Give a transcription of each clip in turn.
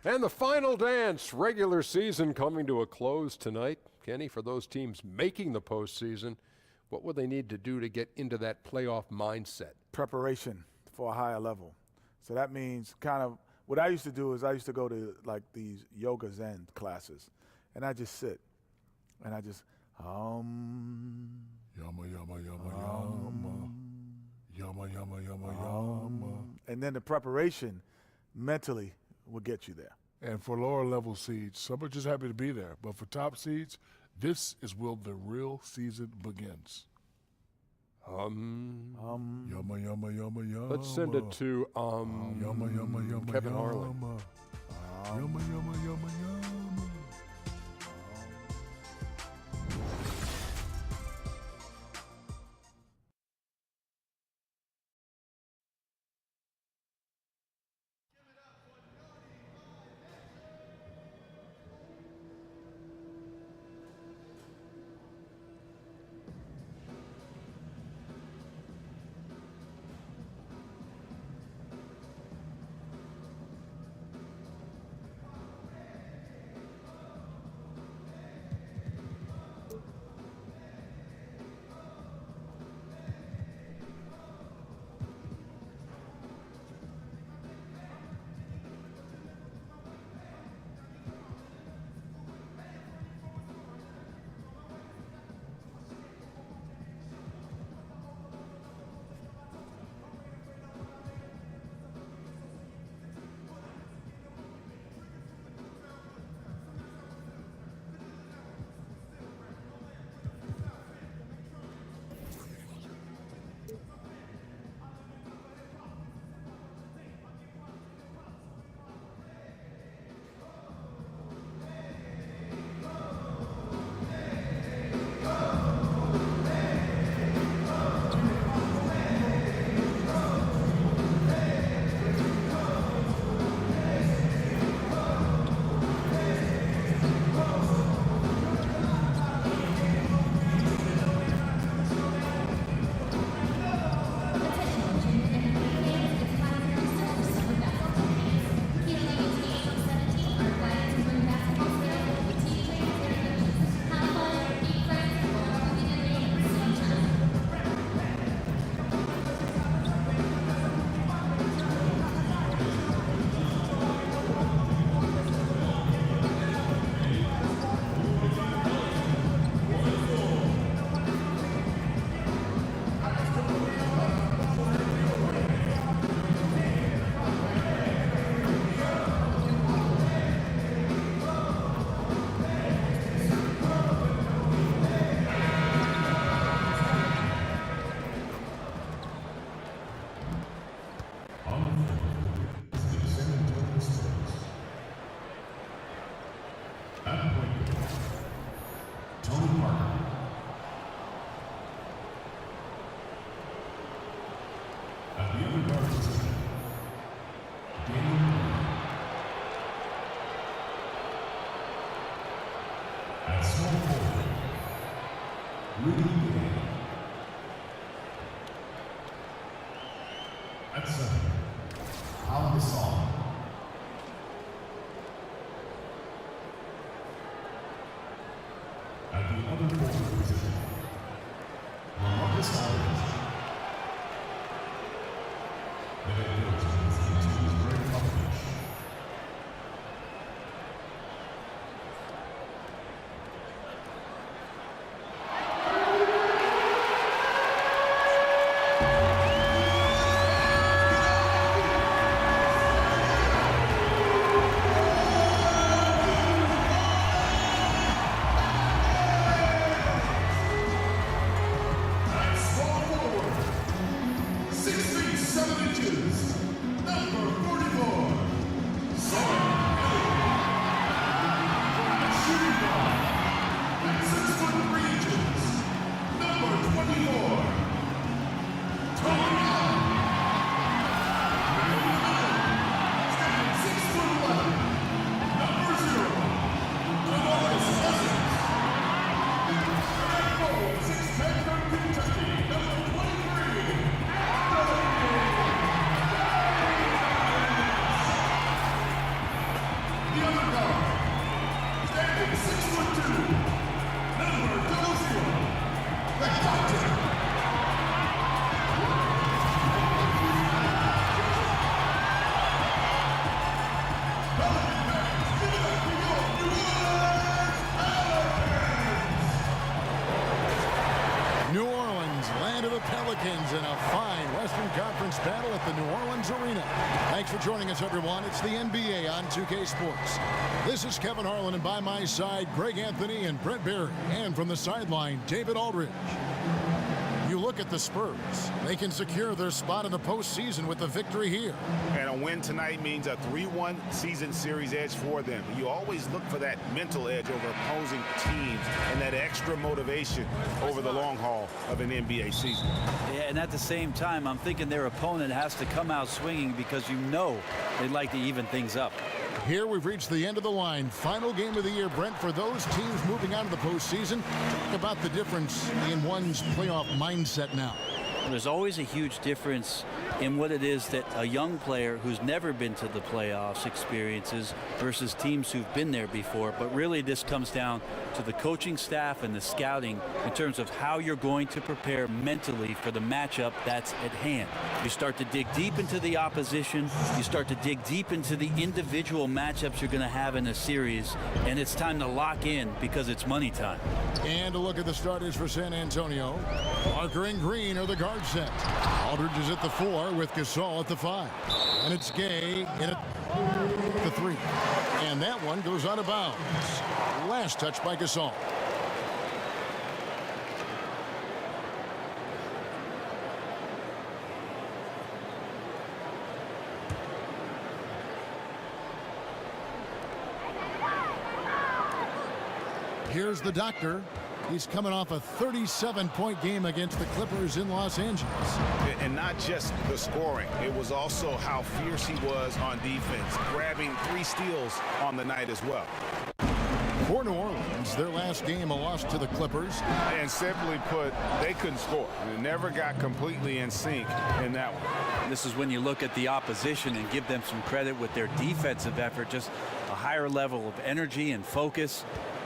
And the final dance, regular season coming to a close tonight. Kenny, for those teams making the postseason, what will they need to do to get into that playoff mindset? Preparation for a higher level. So that means kind of what I used to do is I used to go to like these yoga Zen classes, and I just sit, and I just Yama, yama, yama, yama. Yama, yama, yama, yama. And then the preparation mentally will get you there. And for lower level seeds, some are just happy to be there. But for top seeds, this is where the real season begins. Yama, yama, yama, yama. Let's send it to Yama, yama, yama, Kevin yama. Harlan. Yama, yama, yama, yama. New Orleans, land of the Pelicans, in a fine Western Conference battle at the New Orleans Arena. Thanks for joining us, everyone. It's the NBA on 2K Sports. This is Kevin Harlan, and by my side, Greg Anthony and Brent Barry. And from the sideline, David Aldridge. You look at the Spurs. They can secure their spot in the postseason with a victory here. And a win tonight means a 3-1 season series edge for them. You always look for that mental edge over opposing teams and that extra motivation over the long haul of an NBA season. Yeah, and at the same time, I'm thinking their opponent has to come out swinging because you know they'd like to even things up. Here we've reached the end of the line. Final game of the year, Brent, for those teams moving on to the postseason. Talk about the difference in one's playoff mindset now. There's always a huge difference in what it is that a young player who's never been to the playoffs experiences versus teams who've been there before. But really this comes down to the coaching staff and the scouting in terms of how you're going to prepare mentally for the matchup that's at hand. You start to dig deep into the opposition. You start to dig deep into the individual matchups you're going to have in a series. And it's time to lock in because it's money time. And a look at the starters for San Antonio. Parker and Green are the guard set. Aldridge is at the 4 with Gasol at the 5. And it's Gay in at the 3. And that one goes out of bounds. Last touch by Gasol. Here's the doctor. He's coming off a 37-point game against the Clippers in Los Angeles. And not just the scoring. It was also how fierce he was on defense, grabbing 3 steals on the night as well. For New Orleans, their last game a loss to the Clippers. And simply put, they couldn't score. They never got completely in sync in that one. This is when you look at the opposition and give them some credit with their defensive effort, just a higher level of energy and focus.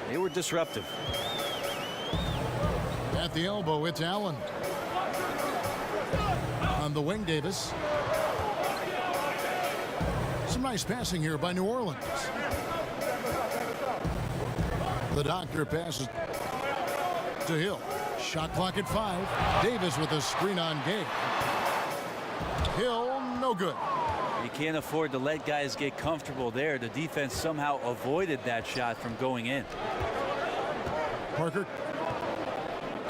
They were disruptive. At the elbow, it's Allen. On the wing, Davis. Some nice passing here by New Orleans. The doctor passes to Hill. Shot clock at 5. Davis with a screen on Gay. Hill, no good. You can't afford to let guys get comfortable there. The defense somehow avoided that shot from going in. Parker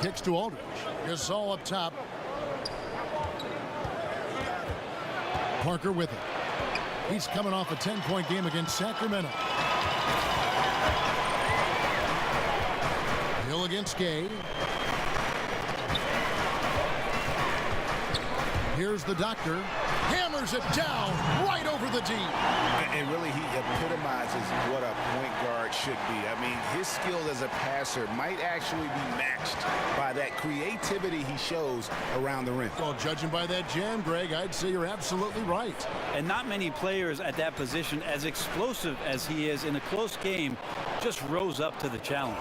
kicks to Aldridge. Gasol up top. Parker with it. He's coming off a 10-point game against Sacramento. Hill against Gay. Here's the doctor. Hammers it down right over the D. And really, he epitomizes what a point guard should be. I mean, his skill as a passer might actually be matched by that creativity he shows around the rim. Well, judging by that jam, Greg, I'd say you're absolutely right. And not many players at that position, as explosive as he is in a close game, just rose up to the challenge.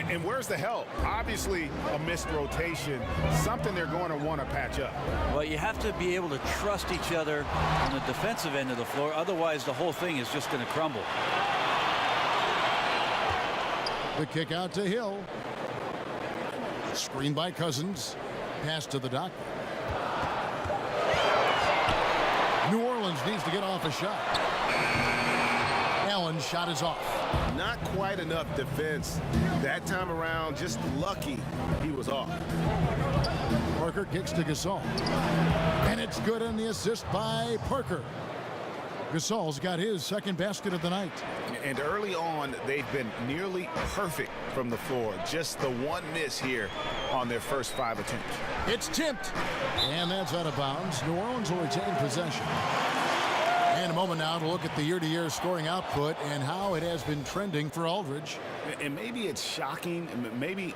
And where's the help? Obviously, a missed rotation, something they're going to want to patch up. Well, you have to be able to trust each other on the defensive end of the floor. Otherwise, the whole thing is just going to crumble. The kick out to Hill. Screen by Cousins. Pass to the doctor. New Orleans needs to get off a shot. Allen's shot is off. Not quite enough defense that time around. Just lucky he was off. Parker kicks to Gasol. And it's good on the assist by Parker. Gasol's got his second basket of the night. And early on, they've been nearly perfect from the floor. Just the one miss here on their first 5 attempts. It's tipped. And that's out of bounds. New Orleans will retain possession. And a moment now to look at the year-to-year scoring output and how it has been trending for Aldridge. And maybe it's shocking, maybe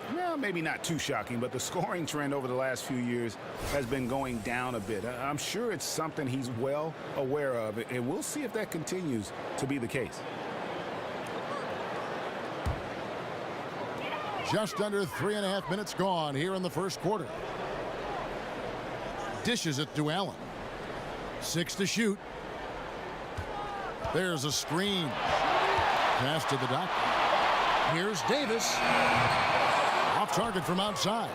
not too shocking, but the scoring trend over the last few years has been going down a bit. I'm sure it's something he's well aware of, and we'll see if that continues to be the case. Just under 3.5 minutes gone here in the first quarter. Dishes it to Allen. 6 to shoot. There's a screen. Pass to the doctor. Here's Davis. Off target from outside.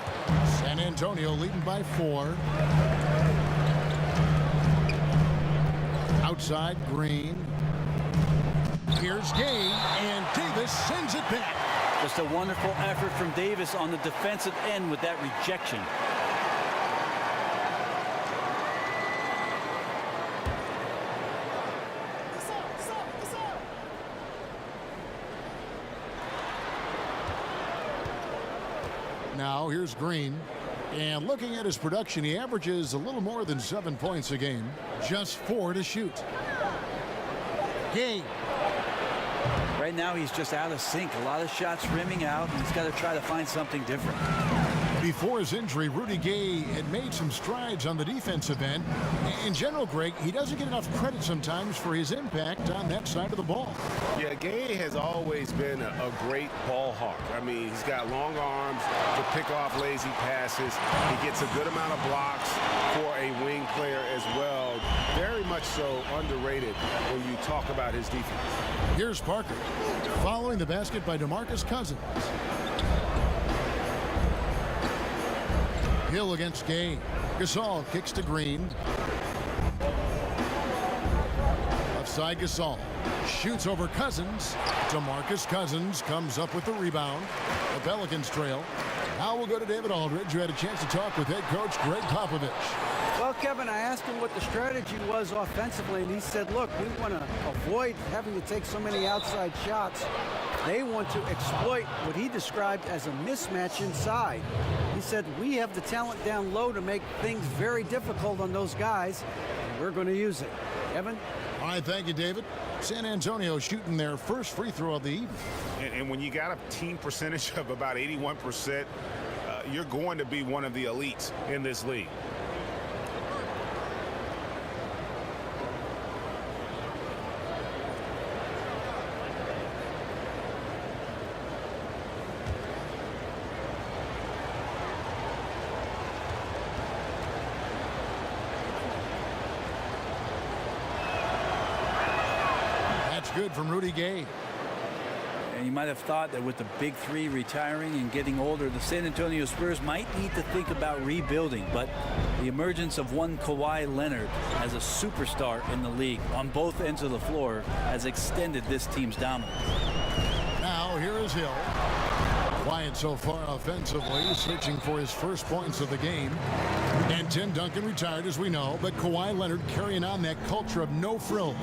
San Antonio leading by 4. Outside, Green. Here's Gay, and Davis sends it back. Just a wonderful effort from Davis on the defensive end with that rejection. Now here's Green. And looking at his production, he averages a little more than 7 points a game. Just 4 to shoot. Gay. Right now he's just out of sync. A lot of shots rimming out, and he's got to try to find something different. Before his injury, Rudy Gay had made some strides on the defensive end. In general, Greg, he doesn't get enough credit sometimes for his impact on that side of the ball. Yeah, Gay has always been a great ball hawk. I mean, he's got long arms to pick off lazy passes. He gets a good amount of blocks for a wing player as well. Very much so underrated when you talk about his defense. Here's Parker. Following the basket by DeMarcus Cousins. Hill against Gay. Gasol kicks to Green. Left side Gasol. Shoots over Cousins. DeMarcus Cousins comes up with the rebound. The Pelicans trail. Now we'll go to David Aldridge, who had a chance to talk with head coach Greg Popovich. Well, Kevin, I asked him what the strategy was offensively, and he said, look, we want to avoid having to take so many outside shots. They want to exploit what he described as a mismatch inside. He said, we have the talent down low to make things very difficult on those guys, and we're going to use it. Kevin? All right, thank you, David. San Antonio shooting their first free throw of the evening. And when you got a team percentage of about 81%, you're going to be one of the elites in this league. Good from Rudy Gay. And you might have thought that with the big three retiring and getting older, the San Antonio Spurs might need to think about rebuilding. But the emergence of one Kawhi Leonard as a superstar in the league on both ends of the floor has extended this team's dominance. Now here is Hill. Quiet so far offensively, searching for his first points of the game. And Tim Duncan retired, as we know, but Kawhi Leonard carrying on that culture of no frills,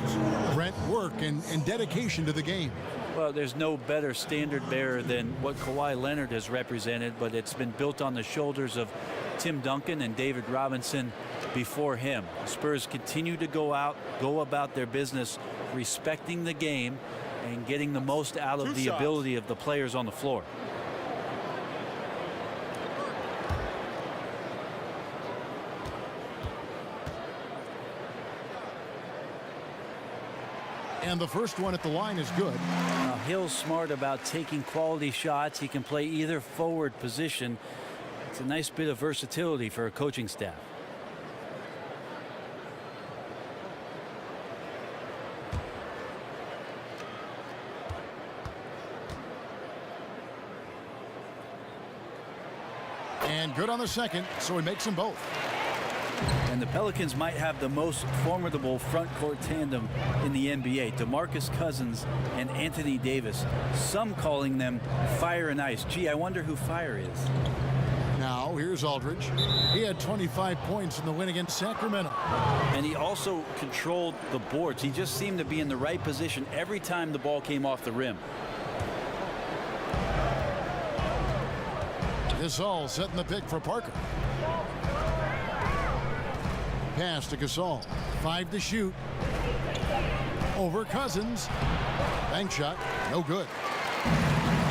Brent, work, and dedication to the game. Well, there's no better standard bearer than what Kawhi Leonard has represented, but it's been built on the shoulders of Tim Duncan and David Robinson before him. The Spurs continue to go about their business, respecting the game and getting the most out of the ability of the players on the floor. And the first one at the line is good. Now, Hill's smart about taking quality shots. He can play either forward position. It's a nice bit of versatility for a coaching staff. And good on the second, so he makes them both. And the Pelicans might have the most formidable front court tandem in the NBA. DeMarcus Cousins and Anthony Davis. Some calling them Fire and Ice. Gee, I wonder who Fire is. Now here's Aldridge. He had 25 points in the win against Sacramento. And he also controlled the boards. He just seemed to be in the right position every time the ball came off the rim. Gasol setting the pick for Parker. Pass to Gasol. 5 to shoot. Over Cousins. Bank shot. No good.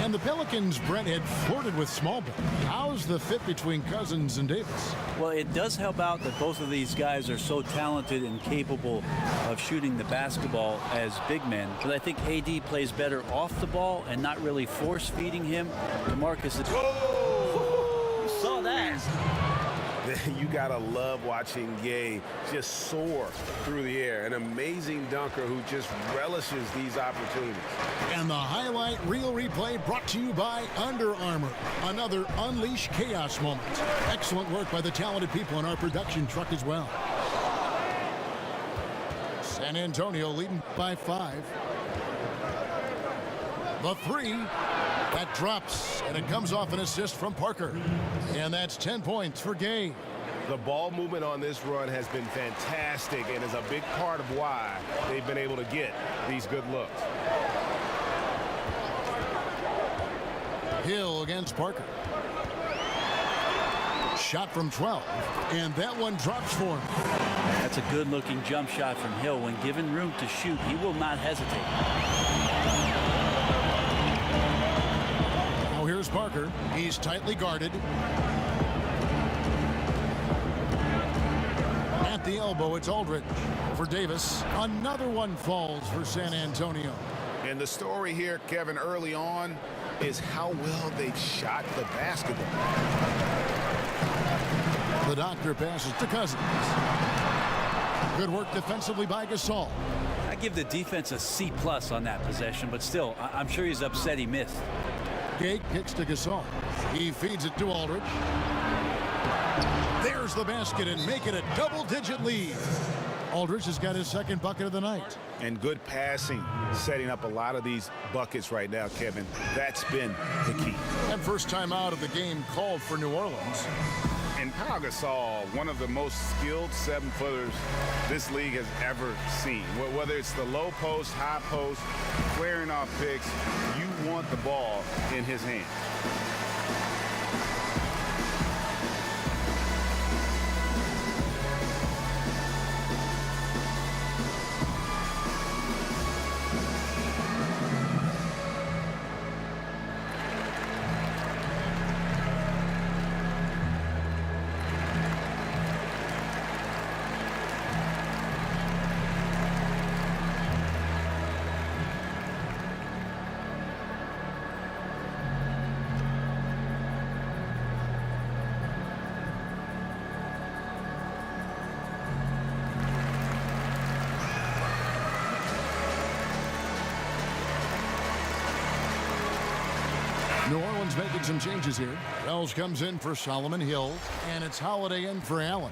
And And the Pelicans, Brent, had flirted with small ball. How's the fit between Cousins and Davis? Well, it does help out that both of these guys are so talented and capable of shooting the basketball as big men. But I think AD plays better off the ball and not really force-feeding him. DeMarcus is... Whoa! You saw that. You gotta love watching Gay just soar through the air. An amazing dunker who just relishes these opportunities. And the highlight reel replay brought to you by Under Armour. Another Unleash Chaos moment. Excellent work by the talented people in our production truck as well. San Antonio leading by 5. The 3. That drops, and it comes off an assist from Parker. And that's 10 points for Gay. The ball movement on this run has been fantastic and is a big part of why they've been able to get these good looks. Hill against Parker. Shot from 12, and that one drops for him. That's a good-looking jump shot from Hill. When given room to shoot, he will not hesitate. Here's Parker. He's tightly guarded. At the elbow, it's Aldridge. For Davis, another one falls for San Antonio. And the story here, Kevin, early on is how well they've shot the basketball. The doctor passes to Cousins. Good work defensively by Gasol. I give the defense a C+ on that possession, but still, I'm sure he's upset he missed. Gay kicks to Gasol. He feeds it to Aldridge. There's the basket and make it a double-digit lead. Aldridge has got his second bucket of the night. And good passing, setting up a lot of these buckets right now, Kevin. That's been the key. And first time out of the game called for New Orleans. And Pau Gasol, one of the most skilled 7-footers this league has ever seen. Whether it's the low post, high post, flaring off picks, you want the ball in his hand. New Orleans making some changes here. Wells comes in for Solomon Hill, and it's Holiday in for Allen.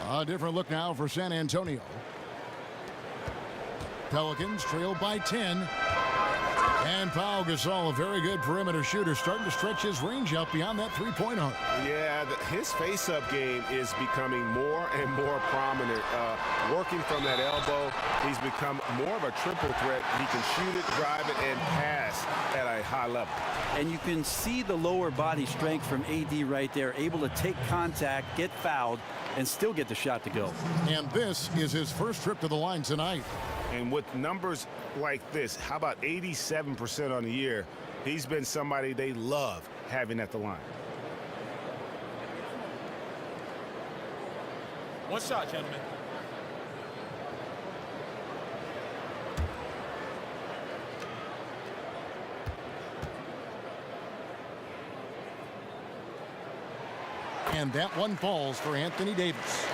A different look now for San Antonio. Pelicans trail by 10. And Pau Gasol, a very good perimeter shooter, starting to stretch his range out beyond that three-point arc. Yeah, his face-up game is becoming more and more prominent. Working from that elbow, he's become more of a triple threat. He can shoot it, drive it, and pass at a high level. And you can see the lower body strength from AD right there, able to take contact, get fouled, and still get the shot to go. And this is his first trip to the line tonight. And with numbers like this, how about 87% on the year? He's been somebody they love having at the line. One shot, gentlemen. And that one falls for Anthony Davis.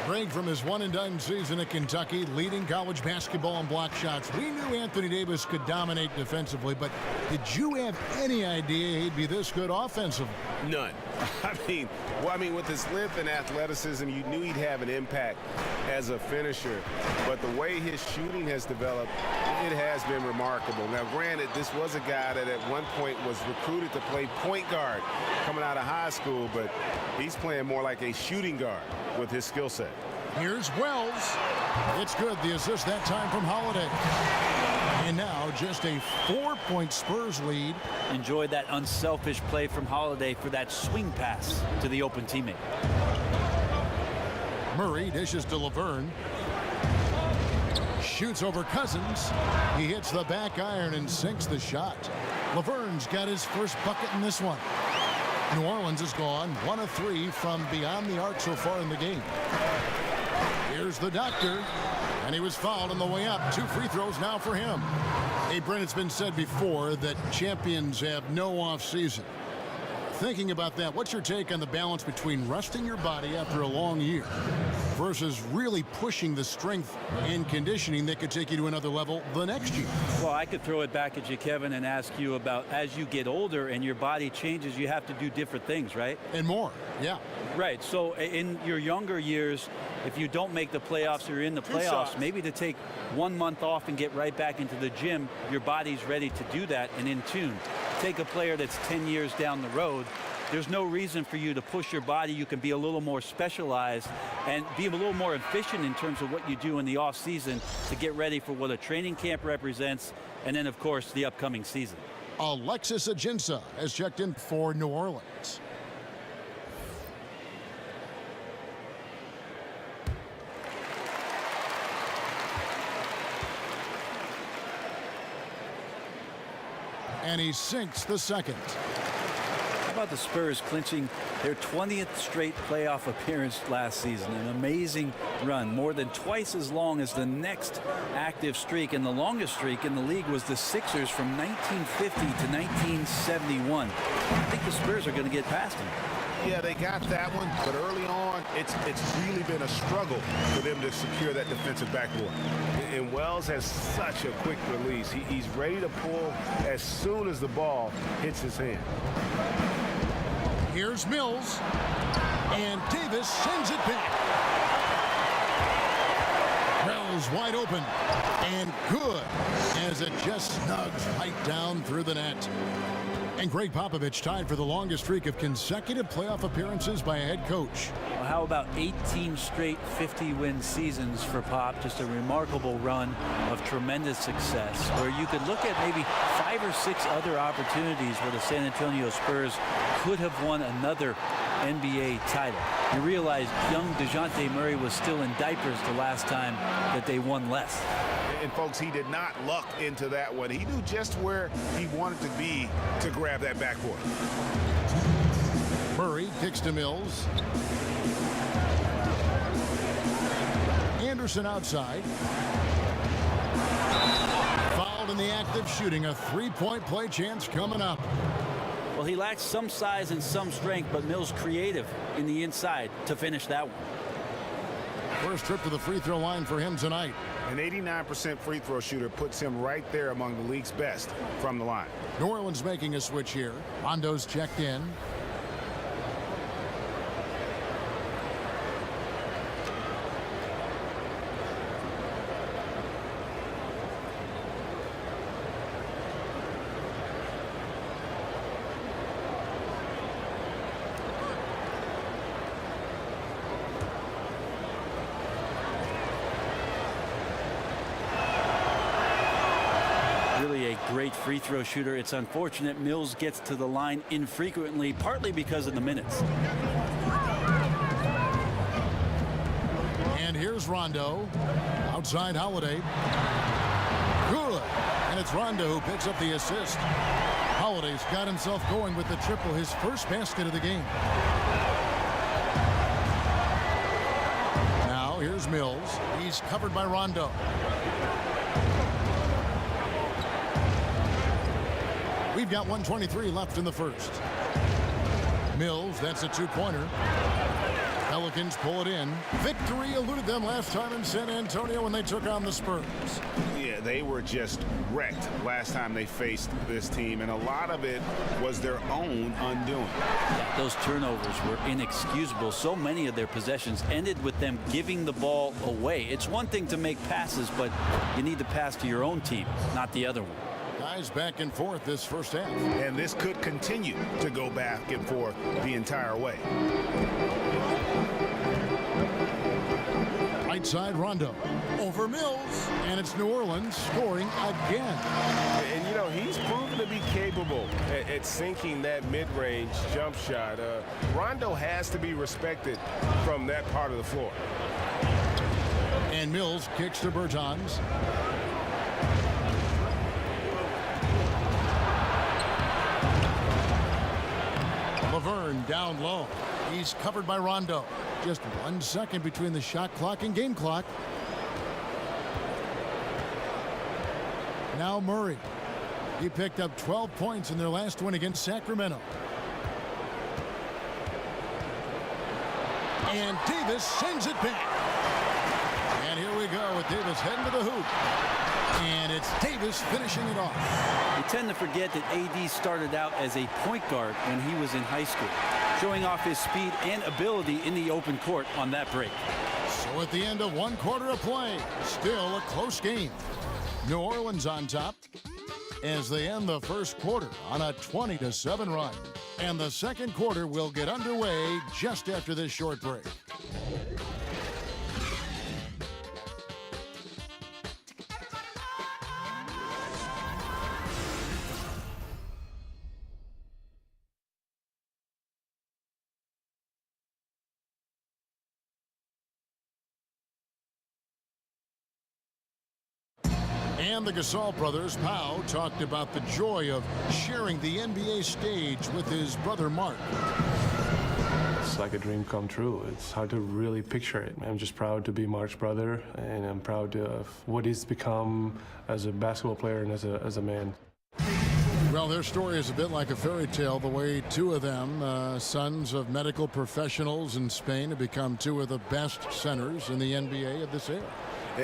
Break from his one-and-done season at Kentucky, leading college basketball in block shots. We knew Anthony Davis could dominate defensively, but did you have any idea he'd be this good offensively? None. I mean, with his length and athleticism, you knew he'd have an impact as a finisher. But the way his shooting has developed, it has been remarkable. Now, granted, this was a guy that at one point was recruited to play point guard coming out of high school, but he's playing more like a shooting guard with his skill set. Here's Wells. It's good. The assist that time from Holiday. And now just a 4-point Spurs lead. Enjoyed that unselfish play from Holiday for that swing pass to the open teammate. Murray dishes to Laverne. Shoots over Cousins. He hits the back iron and sinks the shot. Laverne's got his first bucket in this one. New Orleans has gone 1 of 3 from beyond the arc so far in the game. Here's the doctor, and he was fouled on the way up. 2 free throws now for him. Hey, Brent, it's been said before that champions have no off season. Thinking about that, what's your take on the balance between resting your body after a long year versus really pushing the strength and conditioning that could take you to another level the next year? Well, I could throw it back at you, Kevin, and ask you about as you get older and your body changes, you have to do different things, right? And more, yeah. Right. So in your younger years, if you don't make the playoffs or you're in the playoffs, maybe to take 1 month off and get right back into the gym, your body's ready to do that and in tune. Take a player that's 10 years down the road, there's no reason for you to push your body. You can be a little more specialized and be a little more efficient in terms of what you do in the off season to get ready for what a training camp represents and then, of course, the upcoming season. Alexis Ajinça has checked in for New Orleans. And he sinks the second. How about the Spurs clinching their 20th straight playoff appearance last season? An amazing run, more than twice as long as the next active streak. And the longest streak in the league was the Sixers from 1950 to 1971. I think the Spurs are going to get past them. Yeah, they got that one, but early on, it's really been a struggle for them to secure that defensive backboard. And Wells has such a quick release. He's ready to pull as soon as the ball hits his hand. Here's Mills, and Davis sends it back. Wells wide open, and good, as it just snugs right down through the net. And Greg Popovich tied for the longest streak of consecutive playoff appearances by a head coach. Well, how about 18 straight 50-win seasons for Pop? Just a remarkable run of tremendous success, where you could look at maybe 5 or 6 other opportunities where the San Antonio Spurs could have won another NBA title. You realize young DeJounte Murray was still in diapers the last time that they won less. And folks, he did not luck into that one. He knew just where he wanted to be to grab that backboard. Murray kicks to Mills. Anderson outside. Fouled in the act of shooting. A three-point play chance coming up. Well, he lacks some size and some strength, but Mills creative in the inside to finish that one. First trip to the free throw line for him tonight. An 89% free throw shooter puts him right there among the league's best from the line. New Orleans making a switch here. Rondo's checked in. Great free throw shooter. It's unfortunate Mills gets to the line infrequently, partly because of the minutes. And here's Rondo. Outside Holiday. Good. And it's Rondo who picks up the assist. Holiday's got himself going with the triple, his first basket of the game. Now here's Mills. He's covered by Rondo. We've got 1:23 left in the first. Mills, that's a two-pointer. Pelicans pull it in. Victory eluded them last time in San Antonio when they took on the Spurs. Yeah, they were just wrecked last time they faced this team, and a lot of it was their own undoing. Yeah, those turnovers were inexcusable. So many of their possessions ended with them giving the ball away. It's one thing to make passes, but you need to pass to your own team, not the other one. Guys back and forth this first half. And this could continue to go back and forth the entire way. Right side Rondo. Over Mills. And it's New Orleans scoring again. And, you know, he's proven to be capable at sinking that mid-range jump shot. Rondo has to be respected from that part of the floor. And Mills kicks to Bertans. And down low. He's covered by Rondo. Just 1 second between the shot clock and game clock. Now Murray. He picked up 12 points in their last win against Sacramento. And Davis sends it back. And here we go with Davis heading to the hoop. And it's Davis finishing it off. You tend to forget that AD started out as a point guard when he was in high school, showing off his speed and ability in the open court on that break. So at the end of 1 quarter of play, still a close game. New Orleans on top as they end the first quarter on a 20-7 run. And the second quarter will get underway just after this short break. And the Gasol brothers, Pau, talked about the joy of sharing the NBA stage with his brother Mark. It's like a dream come true. It's hard to really picture it. I'm just proud to be Mark's brother, and I'm proud of what he's become as a basketball player and as a man. Well, their story is a bit like a fairy tale, the way two of them, sons of medical professionals in Spain, have become two of the best centers in the NBA of this era.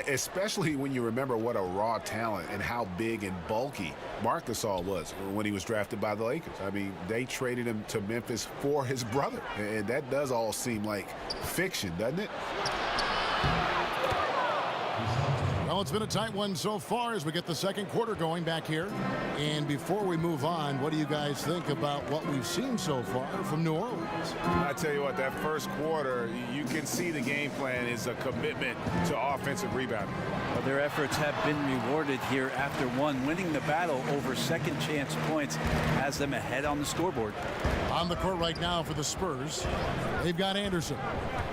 Especially when you remember what a raw talent and how big and bulky Marc Gasol was when he was drafted by the Lakers. I mean, they traded him to Memphis for his brother, and that does all seem like fiction, doesn't it? Well, it's been a tight one so far as we get the second quarter going back here. And before we move on, what do you guys think about what we've seen so far from New Orleans? I tell you what, that first quarter, you can see the game plan is a commitment to offensive rebounding. Well, their efforts have been rewarded here after one. Winning the battle over second chance points has them ahead on the scoreboard. On the court right now for the Spurs, they've got Anderson.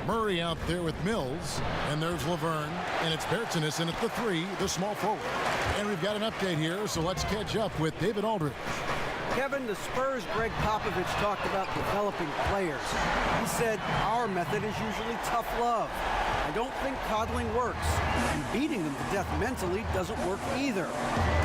Murray out there with Mills, and there's Laverne, and it's Bertsinus in at the 3, the small forward. And we've got an update here, so let's catch up with David Aldridge. Kevin, the Spurs' Greg Popovich talked about developing players. He said, our method is usually tough love. I don't think coddling works, and beating them to death mentally doesn't work either.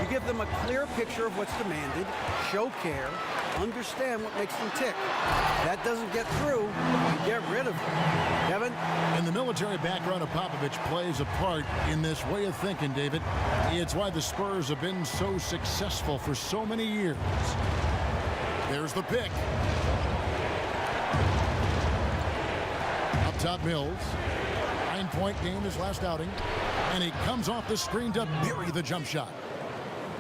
You give them a clear picture of what's demanded, show care, understand what makes them tick. If that doesn't get through, you get rid of them. Kevin? And the military background of Popovich plays a part in this way of thinking, David. It's why the Spurs have been so successful for so many years. There's the pick. Up top, Mills. 9-point game his last outing. And he comes off the screen to bury the jump shot.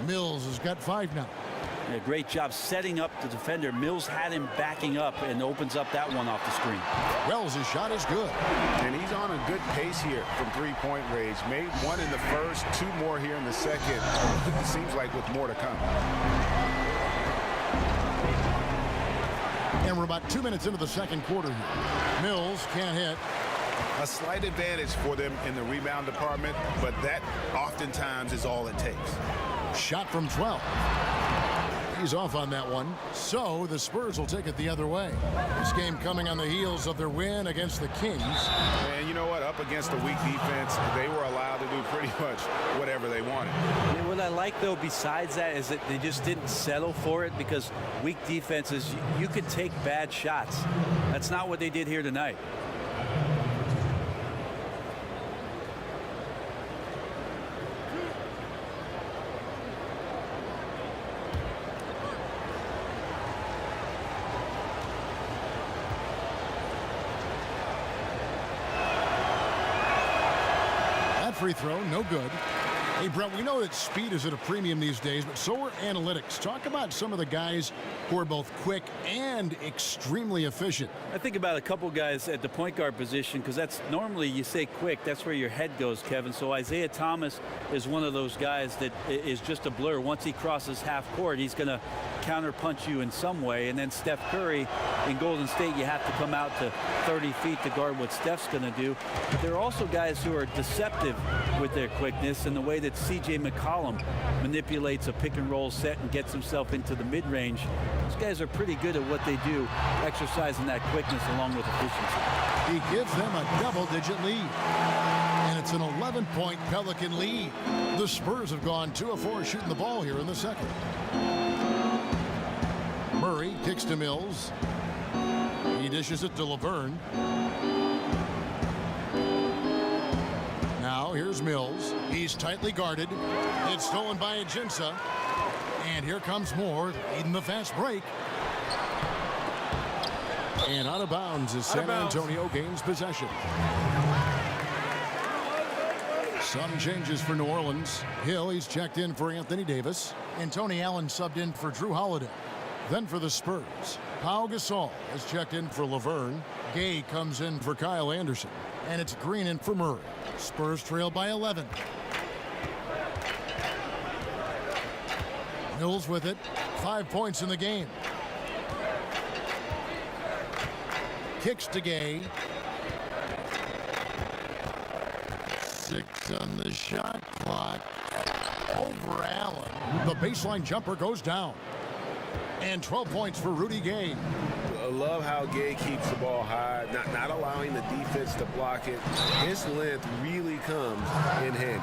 Mills has got 5 now. A great job setting up the defender. Mills had him backing up and opens up that one off the screen. Wells' shot is good. And he's on a good pace here from three-point range. Made 1 in the first, 2 more here in the second. It seems like with more to come. And we're about 2 minutes into the second quarter here. Mills can't hit. A slight advantage for them in the rebound department, but that oftentimes is all it takes. Shot from 12. He's off on that one. So the Spurs will take it the other way. This game coming on the heels of their win against the Kings. And you know what? Up against a weak defense, they were allowed to do pretty much whatever they wanted. And what I like, though, besides that, is that they just didn't settle for it, because weak defenses, you could take bad shots. That's not what they did here tonight. Free throw, no good. Hey, Brent, we know that speed is at a premium these days, but so are analytics. Talk about some of the guys who are both quick and extremely efficient. I think about a couple guys at the point guard position, because that's normally, you say quick, that's where your head goes, Kevin. So Isaiah Thomas is one of those guys that is just a blur. Once he crosses half court, he's going to counterpunch you in some way. And then Steph Curry in Golden State, you have to come out to 30 feet to guard what Steph's going to do. But there are also guys who are deceptive with their quickness and the way that that C.J. McCollum manipulates a pick-and-roll set and gets himself into the mid-range. Those guys are pretty good at what they do, exercising that quickness along with efficiency. He gives them a double-digit lead. And it's an 11-point Pelican lead. The Spurs have gone 2 of 4 shooting the ball here in the second. Murray kicks to Mills. He dishes it to Laverne. Now here's Mills. He's tightly guarded. It's stolen by Ajinça. And here comes Moore, leading the fast break. And out of bounds as San Antonio gains possession. Some changes for New Orleans. Hill, he's checked in for Anthony Davis. And Tony Allen subbed in for Drew Holiday. Then for the Spurs, Pau Gasol has checked in for Laverne. Gay comes in for Kyle Anderson. And it's Green in for Murray. Spurs trail by 11. Mills with it. 5 points in the game. Kicks to Gay. 6 on the shot clock. Over Allen. The baseline jumper goes down. And 12 points for Rudy Gay. I love how Gay keeps the ball high, not allowing the defense to block it. His length really comes in handy.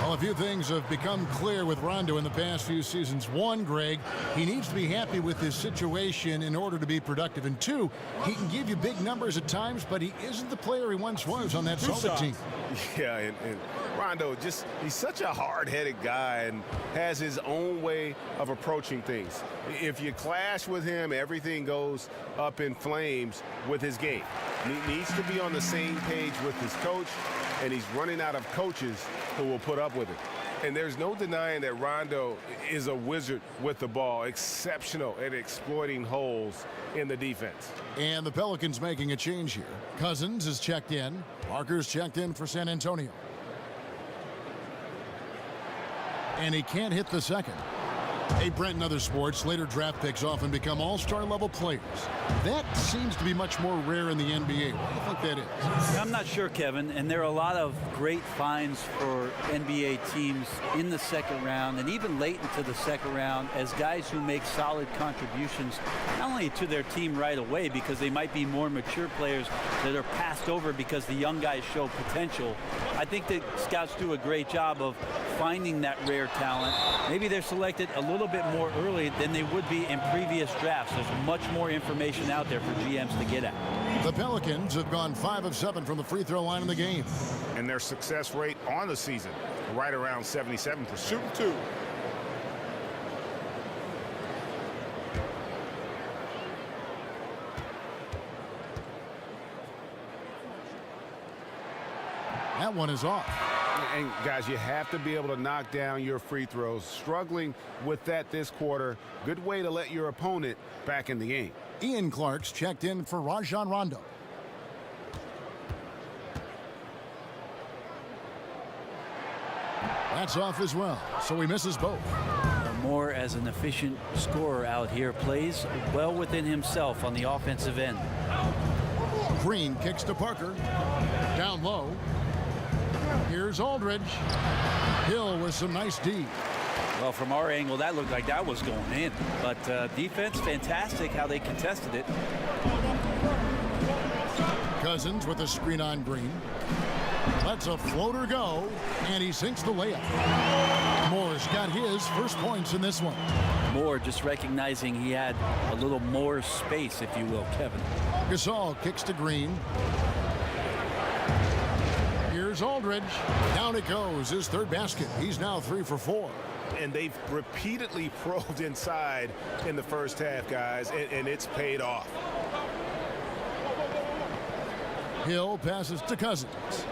Well, a few things have become clear with Rondo in the past few seasons. One, Greg, he needs to be happy with his situation in order to be productive. And two, he can give you big numbers at times, but he isn't the player he once was on that Celtic team. Yeah, and Rondo, he's such a hard-headed guy and has his own way of approaching things. If you clash with him, everything goes up in flames with his game. He needs to be on the same page with his coach, and he's running out of coaches who will put up with it. And there's no denying that Rondo is a wizard with the ball, exceptional at exploiting holes in the defense. And the Pelicans making a change here. Cousins is checked in. Parker's checked in for San Antonio. And he can't hit the second. Hey, Brent, in other sports, later draft picks often become all-star level players. That seems to be much more rare in the NBA. What do you think that is? I'm not sure, Kevin, and there are a lot of great finds for NBA teams in the second round and even late into the second round as guys who make solid contributions, not only to their team right away because they might be more mature players that are passed over because the young guys show potential. I think that scouts do a great job of finding that rare talent. Maybe they're selected a little bit more early than they would be in previous drafts. There's much more information out there for GMs to get at. The Pelicans have gone 5 of 7 from the free throw line in the game. And their success rate on the season, right around 77%. Shooting 2. That one is off. And guys, you have to be able to knock down your free throws. Struggling with that this quarter. Good way to let your opponent back in the game. Ian Clark's checked in for Rajon Rondo. That's off as well, so he misses both. Moore, as an efficient scorer out here, plays well within himself on the offensive end. Green kicks to Parker. Down low. Here's Aldridge. Hill with some nice D. Well, from our angle, that looked like that was going in. But defense, fantastic how they contested it. Cousins with a screen on Green. Lets a floater go, and he sinks the layup. Moore's got his first points in this one. Moore just recognizing he had a little more space, if you will, Kevin. Gasol kicks to Green. Here's Aldridge. Down it goes, his third basket. He's now 3 for 4. And they've repeatedly probed inside in the first half, guys, and it's paid off. Hill passes to Cousins.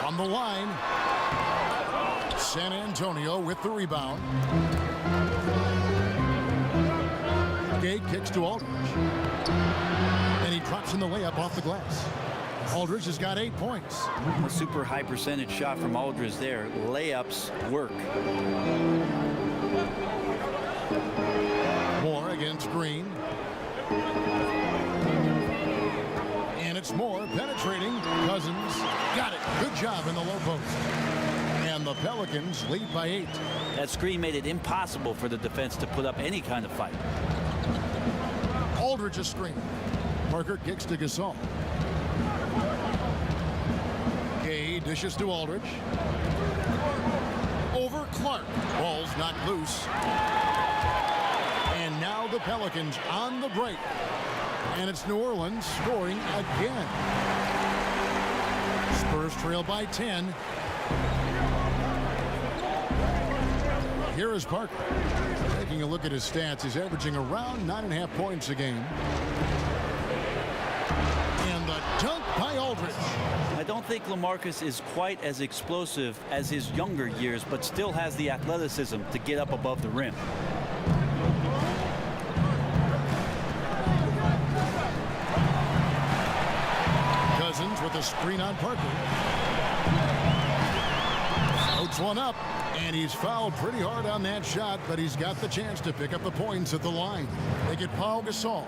From the line, San Antonio with the rebound. Gay kicks to Aldridge. And he drops in the layup off the glass. Aldridge has got 8 points. A super high percentage shot from Aldridge there. Layups work. Moore against Green. And And it's more penetrating. Cousins got it. Good job in the low post. And the Pelicans lead by 8. That screen made it impossible for the defense to put up any kind of fight. Aldridge's screen. Parker kicks to Gasol. Gay dishes to Aldridge. Over Clark. Ball's knocked loose. And now the Pelicans on the break. And it's New Orleans scoring again. Spurs trail by 10. Here is Parker. Taking a look at his stats, he's averaging around 9.5 points a game. And the dunk by Aldridge. I don't think LaMarcus is quite as explosive as his younger years, but still has the athleticism to get up above the rim. Cousins with a screen on Parker. Floats one up, and he's fouled pretty hard on that shot, but he's got the chance to pick up the points at the line. They get Paul Gasol.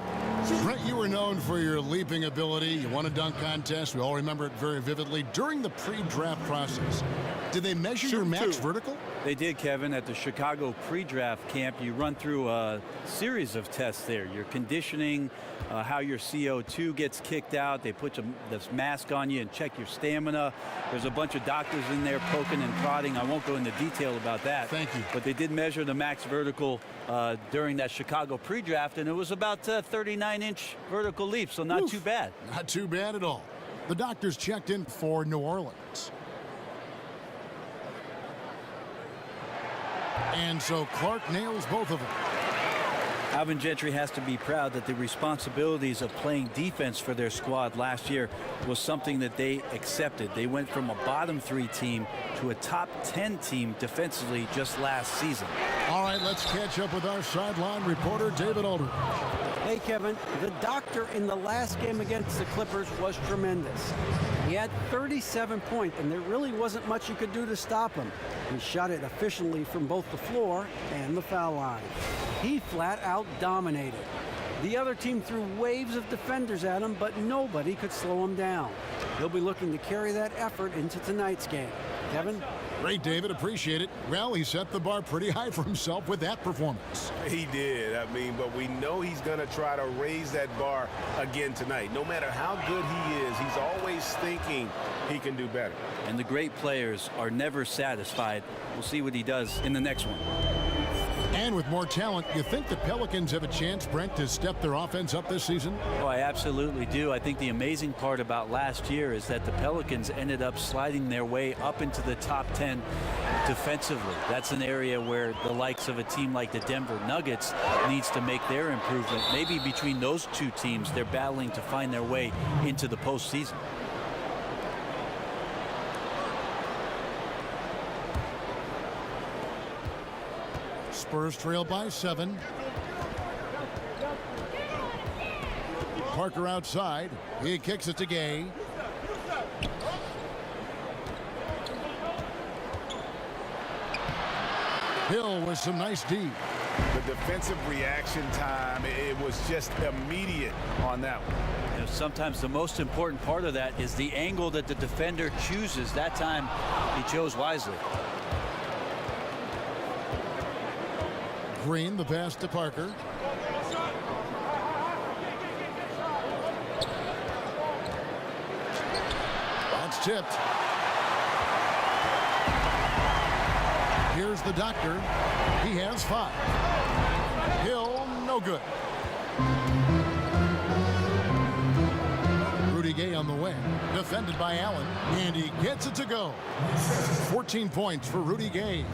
Brent, you were known for your leaping ability. You won a dunk contest. We all remember it very vividly. During the pre-draft process, did they measure your max vertical? They did, Kevin. At the Chicago pre-draft camp, you run through a series of tests there. Your conditioning, how your CO2 gets kicked out. They put this mask on you and check your stamina. There's a bunch of doctors in there poking and prodding. I won't go into detail about that. Thank you. But they did measure the max vertical during that Chicago pre-draft, and it was about 39-inch vertical leap, so not too bad. Not too bad at all. The doctors checked in for New Orleans. And so Clark nails both of them. Alvin Gentry has to be proud that the responsibilities of playing defense for their squad last year was something that they accepted. They went from a bottom 3 team to a top 10 team defensively just last season. All right, let's catch up with our sideline reporter, David Aldridge. Hey, Kevin, the doctor in the last game against the Clippers was tremendous. He had 37 points, and there really wasn't much you could do to stop him. He shot it efficiently from both the floor and the foul line. He flat out dominated. The other team threw waves of defenders at him, but nobody could slow him down. He'll be looking to carry that effort into tonight's game. Kevin? Great, David. Appreciate it. Well, he set the bar pretty high for himself with that performance. He did. I mean, but we know he's going to try to raise that bar again tonight. No matter how good he is, he's always thinking he can do better. And the great players are never satisfied. We'll see what he does in the next one. And with more talent, you think the Pelicans have a chance, Brent, to step their offense up this season? Oh, I absolutely do. I think the amazing part about last year is that the Pelicans ended up sliding their way up into the top 10 defensively. That's an area where the likes of a team like the Denver Nuggets needs to make their improvement. Maybe between those two teams, they're battling to find their way into the postseason. Spurs trail by 7. Parker outside. He kicks it to Gay. Hill with some nice D. The defensive reaction time, it was just immediate on that one. You know, sometimes the most important part of that is the angle that the defender chooses. That time he chose wisely. Green, the pass to Parker. That's tipped. Here's the doctor. He has 5. Hill, no good. Rudy Gay on the wing. Defended by Allen. And he gets it to go. 14 points for Rudy Gay.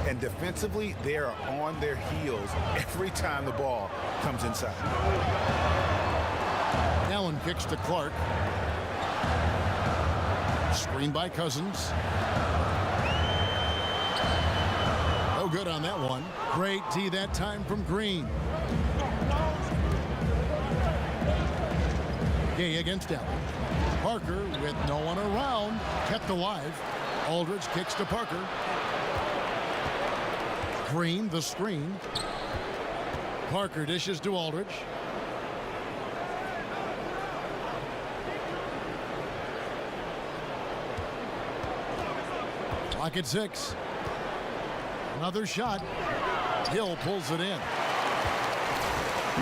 And defensively, they are on their heels every time the ball comes inside. Allen kicks to Clark. Screen by Cousins. No good on that one. Great D that time from Green. Gay against Allen. Parker with no one around. Kept alive. Aldridge kicks to Parker. Green, the screen. Parker dishes to Aldridge. Clock at 6. Another shot. Hill pulls it in.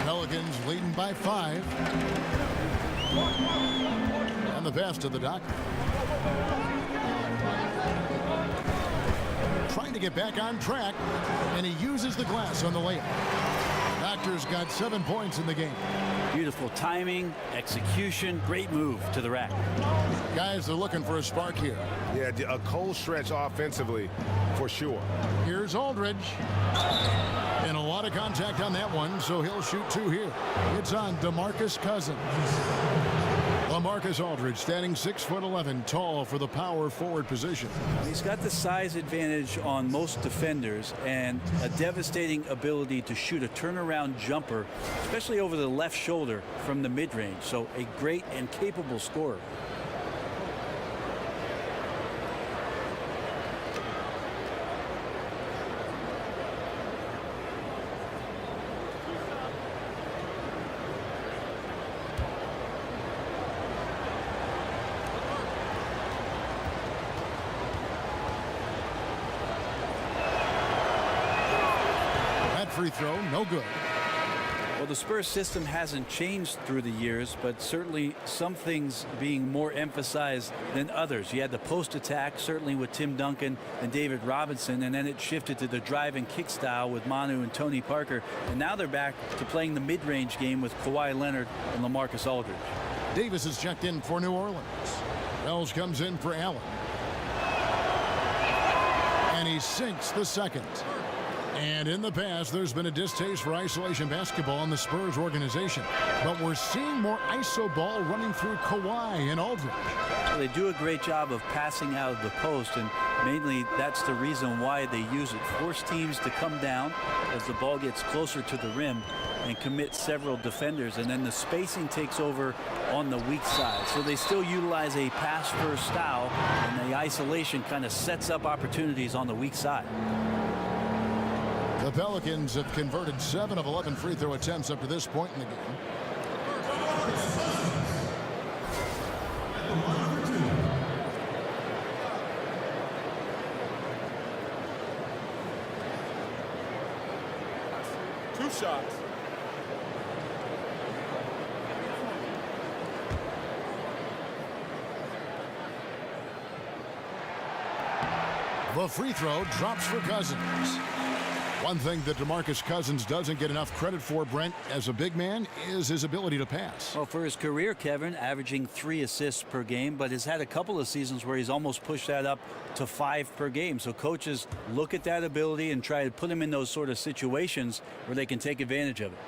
Pelicans leading by 5. And the pass to the doctor. Trying to get back on track, and he uses the glass on the layup. Doctor's got 7 points in the game. Beautiful timing, execution, great move to the rack. Guys are looking for a spark here. Yeah, a cold stretch offensively for sure. Here's Aldridge. And a lot of contact on that one, so he'll shoot 2 here. It's on DeMarcus Cousins. LaMarcus Aldridge standing 6'11", tall for the power forward position. He's got the size advantage on most defenders and a devastating ability to shoot a turnaround jumper, especially over the left shoulder from the mid-range. So a great and capable scorer. Free throw, no good. Well, the Spurs system hasn't changed through the years, but certainly some things being more emphasized than others. You had the post attack, certainly with Tim Duncan and David Robinson, and then it shifted to the drive and kick style with Manu and Tony Parker. And now they're back to playing the mid-range game with Kawhi Leonard and LaMarcus Aldridge. Davis is checked in for New Orleans. Wells comes in for Allen. And he sinks the second. And in the past, there's been a distaste for isolation basketball in the Spurs organization. But we're seeing more iso ball running through Kawhi and Aldridge. Well, they do a great job of passing out of the post, and mainly that's the reason why they use it. Force teams to come down as the ball gets closer to the rim and commit several defenders, and then the spacing takes over on the weak side. So they still utilize a pass-first style, and the isolation kind of sets up opportunities on the weak side. The Pelicans have converted 7 of 11 free throw attempts up to this point in the game. Two shots. The free throw drops for Cousins. One thing that DeMarcus Cousins doesn't get enough credit for, Brent, as a big man, is his ability to pass. Well, for his career, Kevin, averaging 3 assists per game, but has had a couple of seasons where he's almost pushed that up to 5 per game. So coaches look at that ability and try to put him in those sort of situations where they can take advantage of it.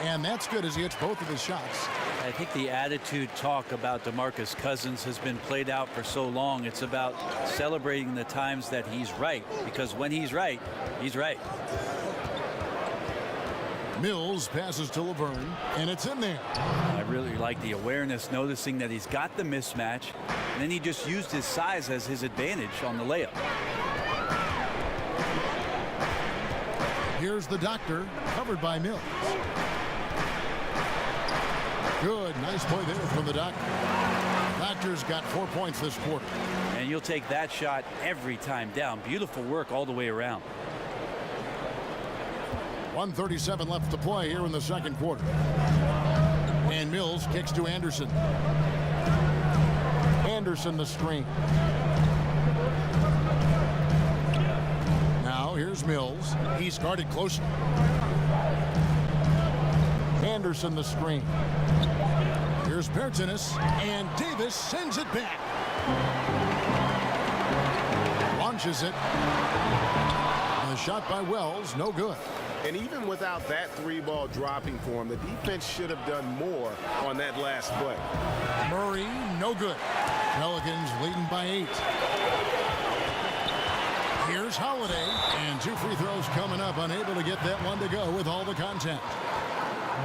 And that's good as he hits both of his shots. I think the attitude talk about DeMarcus Cousins has been played out for so long. It's about celebrating the times that he's right, because when he's right, he's right. Mills passes to Laverne, and it's in there. I really like the awareness, noticing that he's got the mismatch, and then he just used his size as his advantage on the layup. Here's the doctor, covered by Mills. Good, nice play there from the doctor. Doctor's got 4 points this quarter. And you'll take that shot every time down. Beautiful work all the way around. 1:37 left to play here in the second quarter. And Mills kicks to Anderson. Anderson the screen. Now here's Mills. He's guarded closely. Anderson the screen. Here's Bertinis, and Davis sends it back. Launches it. And a shot by Wells, no good. And even without that 3-ball dropping for him, the defense should have done more on that last play. Murray, no good. Pelicans leading by 8. Here's Holiday, and 2 free throws coming up, unable to get that one to go with all the contact.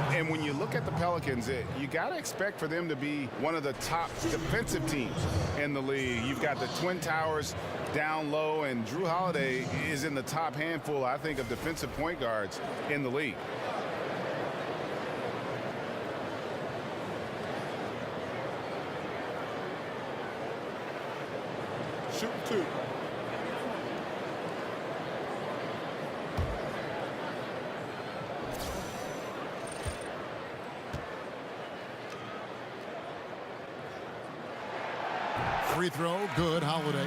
And when you look at the Pelicans, you got to expect for them to be one of the top defensive teams in the league. You've got the Twin Towers down low, and Drew Holiday is in the top handful, I think, of defensive point guards in the league. Shoot 2. Free throw, good. Holiday.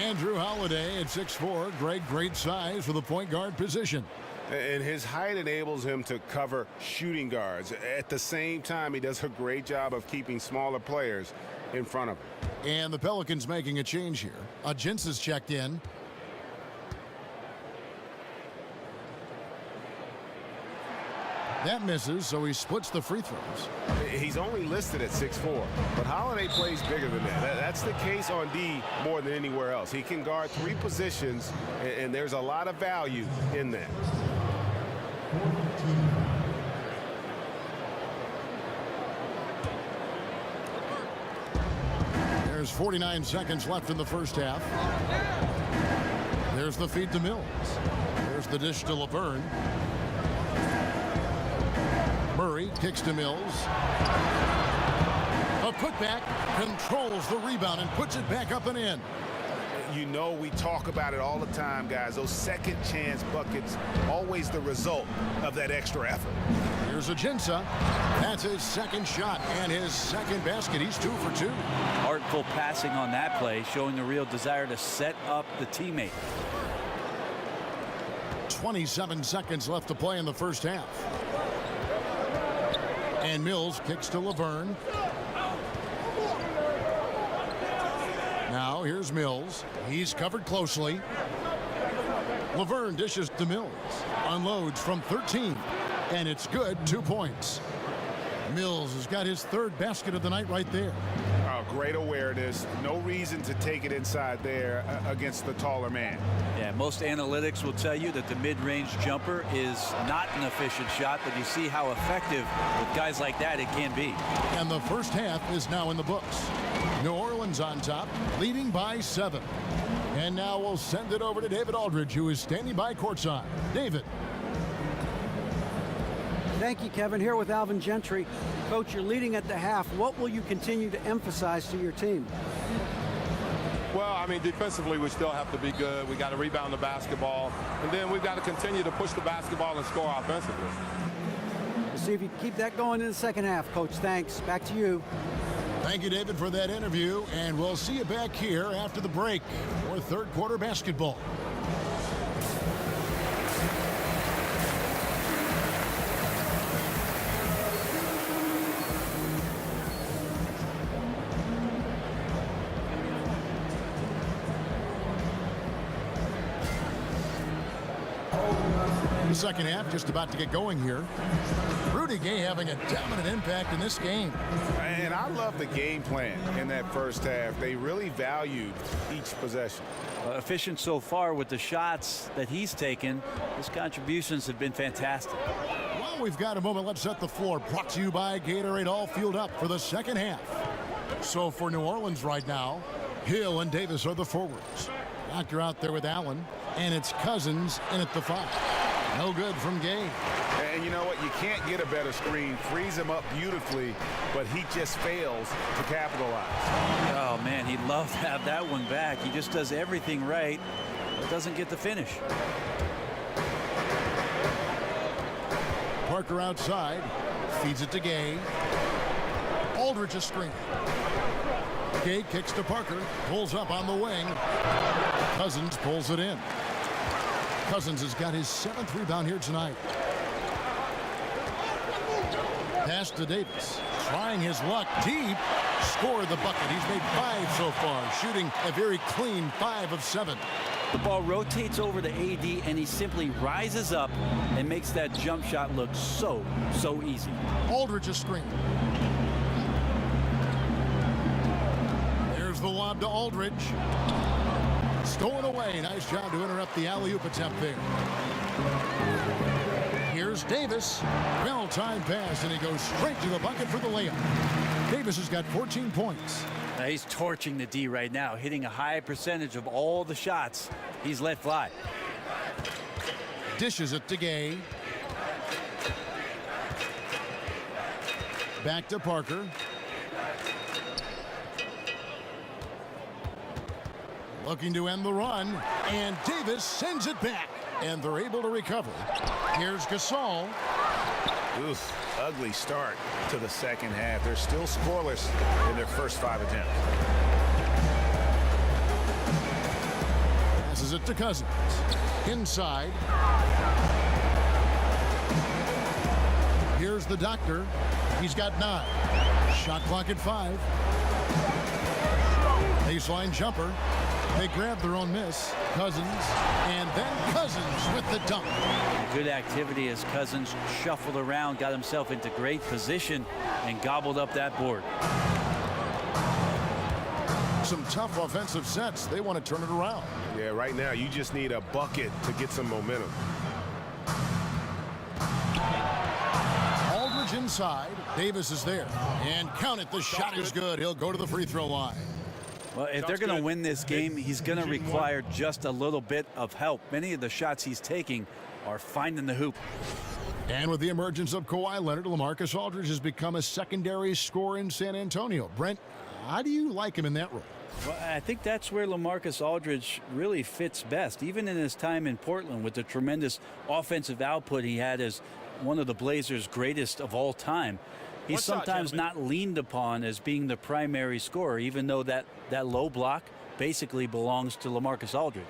Andrew Holiday at 6'4", great size for the point guard position. And his height enables him to cover shooting guards. At the same time, he does a great job of keeping smaller players in front of him. And the Pelicans making a change here. Jins is checked in. That misses, so he splits the free throws. He's only listed at 6'4", but Holiday plays bigger than that. That's the case on D more than anywhere else. He can guard 3 positions, and there's a lot of value in that. There's 49 seconds left in the first half. There's the feed to Mills. There's the dish to Laverne. Murray kicks to Mills. A putback, controls the rebound and puts it back up and in. You know, we talk about it all the time, guys. Those second chance buckets, always the result of that extra effort. Here's Ajinça. That's his second shot and his second basket. He's 2 for 2. Artful passing on that play, showing the real desire to set up the teammate. 27 seconds left to play in the first half. And Mills kicks to Laverne. Now here's Mills. He's covered closely. Laverne dishes to Mills. Unloads from 13. And it's good. 2 points. Mills has got his 3rd basket of the night right there. Great awareness. No reason to take it inside there against the taller man. Yeah, most analytics will tell you that the mid-range jumper is not an efficient shot, but you see how effective with guys like that it can be. And the first half is now in the books. New Orleans on top, leading by 7. And now we'll send it over to David Aldridge, who is standing by courtside. David. Thank you, Kevin. Here with Alvin Gentry. Coach, you're leading at the half. What will you continue to emphasize to your team? Well, I mean, defensively, we still have to be good. We got to rebound the basketball. And then we've got to continue to push the basketball and score offensively. We'll see if you keep that going in the second half, Coach. Thanks. Back to you. Thank you, David, for that interview. And we'll see you back here after the break for 3rd quarter basketball. The second half just about to get going here. Rudy Gay having a dominant impact in this game. And I love the game plan in that first half. They really valued each possession. Efficient so far with the shots that he's taken. His contributions have been fantastic. Well, we've got a moment. Let's set the floor. Brought to you by Gatorade. All fueled up for the second half. So for New Orleans right now, Hill and Davis are the forwards. Doctor out there with Allen. And it's Cousins in at the 5. No good from Gay. And you know what? You can't get a better screen. Frees him up beautifully, but he just fails to capitalize. Oh, man, he'd love to have that one back. He just does everything right, but doesn't get the finish. Parker outside. Feeds it to Gay. Aldridge a screen. Gay kicks to Parker. Pulls up on the wing. Cousins pulls it in. Cousins has got his 7th rebound here tonight. Pass to Davis. Trying his luck deep. Scored the bucket. He's made 5 so far. Shooting a very clean 5 of 7. The ball rotates over to AD, and he simply rises up and makes that jump shot look so easy. Aldridge a screen. There's the lob to Aldridge. Stolen away. Nice job to interrupt the alley-oop attempt there. Here's Davis. Well-timed pass, and he goes straight to the bucket for the layup. Davis has got 14 points. Now he's torching the D right now, hitting a high percentage of all the shots he's let fly. Dishes it to Gay. Back to Parker. Looking to end the run, and Davis sends it back, and they're able to recover. Here's Gasol. Oof, ugly start to the second half. They're still scoreless in their first 5 attempts. Passes it to Cousins. Inside. Here's the doctor. He's got 9. Shot clock at 5. Baseline jumper. They grab their own miss. Cousins. And then Cousins with the dunk. Good activity as Cousins shuffled around, got himself into great position, and gobbled up that board. Some tough offensive sets. They want to turn it around. Yeah, right now you just need a bucket to get some momentum. Aldridge inside. Davis is there. And count it. The shot is good. He'll go to the free throw line. Well, if they're going to win this game, he's going to require just a little bit of help. Many of the shots he's taking are finding the hoop. And with the emergence of Kawhi Leonard, LaMarcus Aldridge has become a secondary scorer in San Antonio. Brent, how do you like him in that role? Well, I think that's where LaMarcus Aldridge really fits best, even in his time in Portland with the tremendous offensive output he had as one of the Blazers' greatest of all time. He's sometimes not leaned upon as being the primary scorer, even though that low block basically belongs to LaMarcus Aldridge.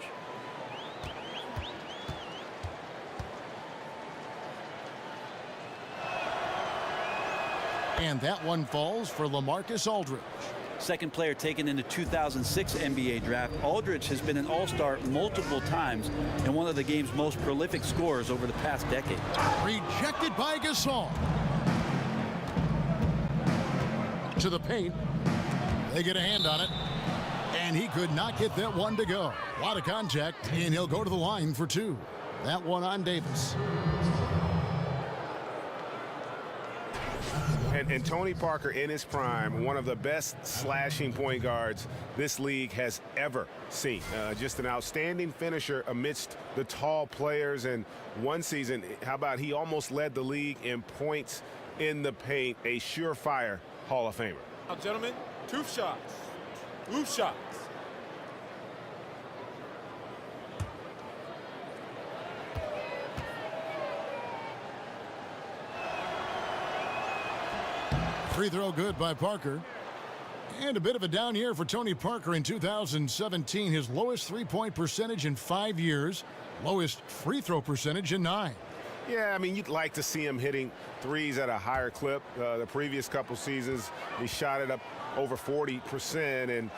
And that one falls for LaMarcus Aldridge. Second player taken in the 2006 NBA draft, Aldridge has been an all-star multiple times and one of the game's most prolific scorers over the past decade. Rejected by Gasol. To the paint. They get a hand on it. And he could not get that one to go. A lot of contact, and he'll go to the line for 2. That one on Davis. And Tony Parker in his prime, one of the best slashing point guards this league has ever seen. Just an outstanding finisher amidst the tall players. And one season, how about he almost led the league in points in the paint, a surefire Hall of Famer. Now, gentlemen, 2 shots. 2 shots. Free throw good by Parker. And a bit of a down year for Tony Parker in 2017. His lowest three-point percentage in 5 years. Lowest free throw percentage in 9. Yeah, I mean, you'd like to see him hitting threes at a higher clip. The previous couple seasons, he shot it up over 40%. And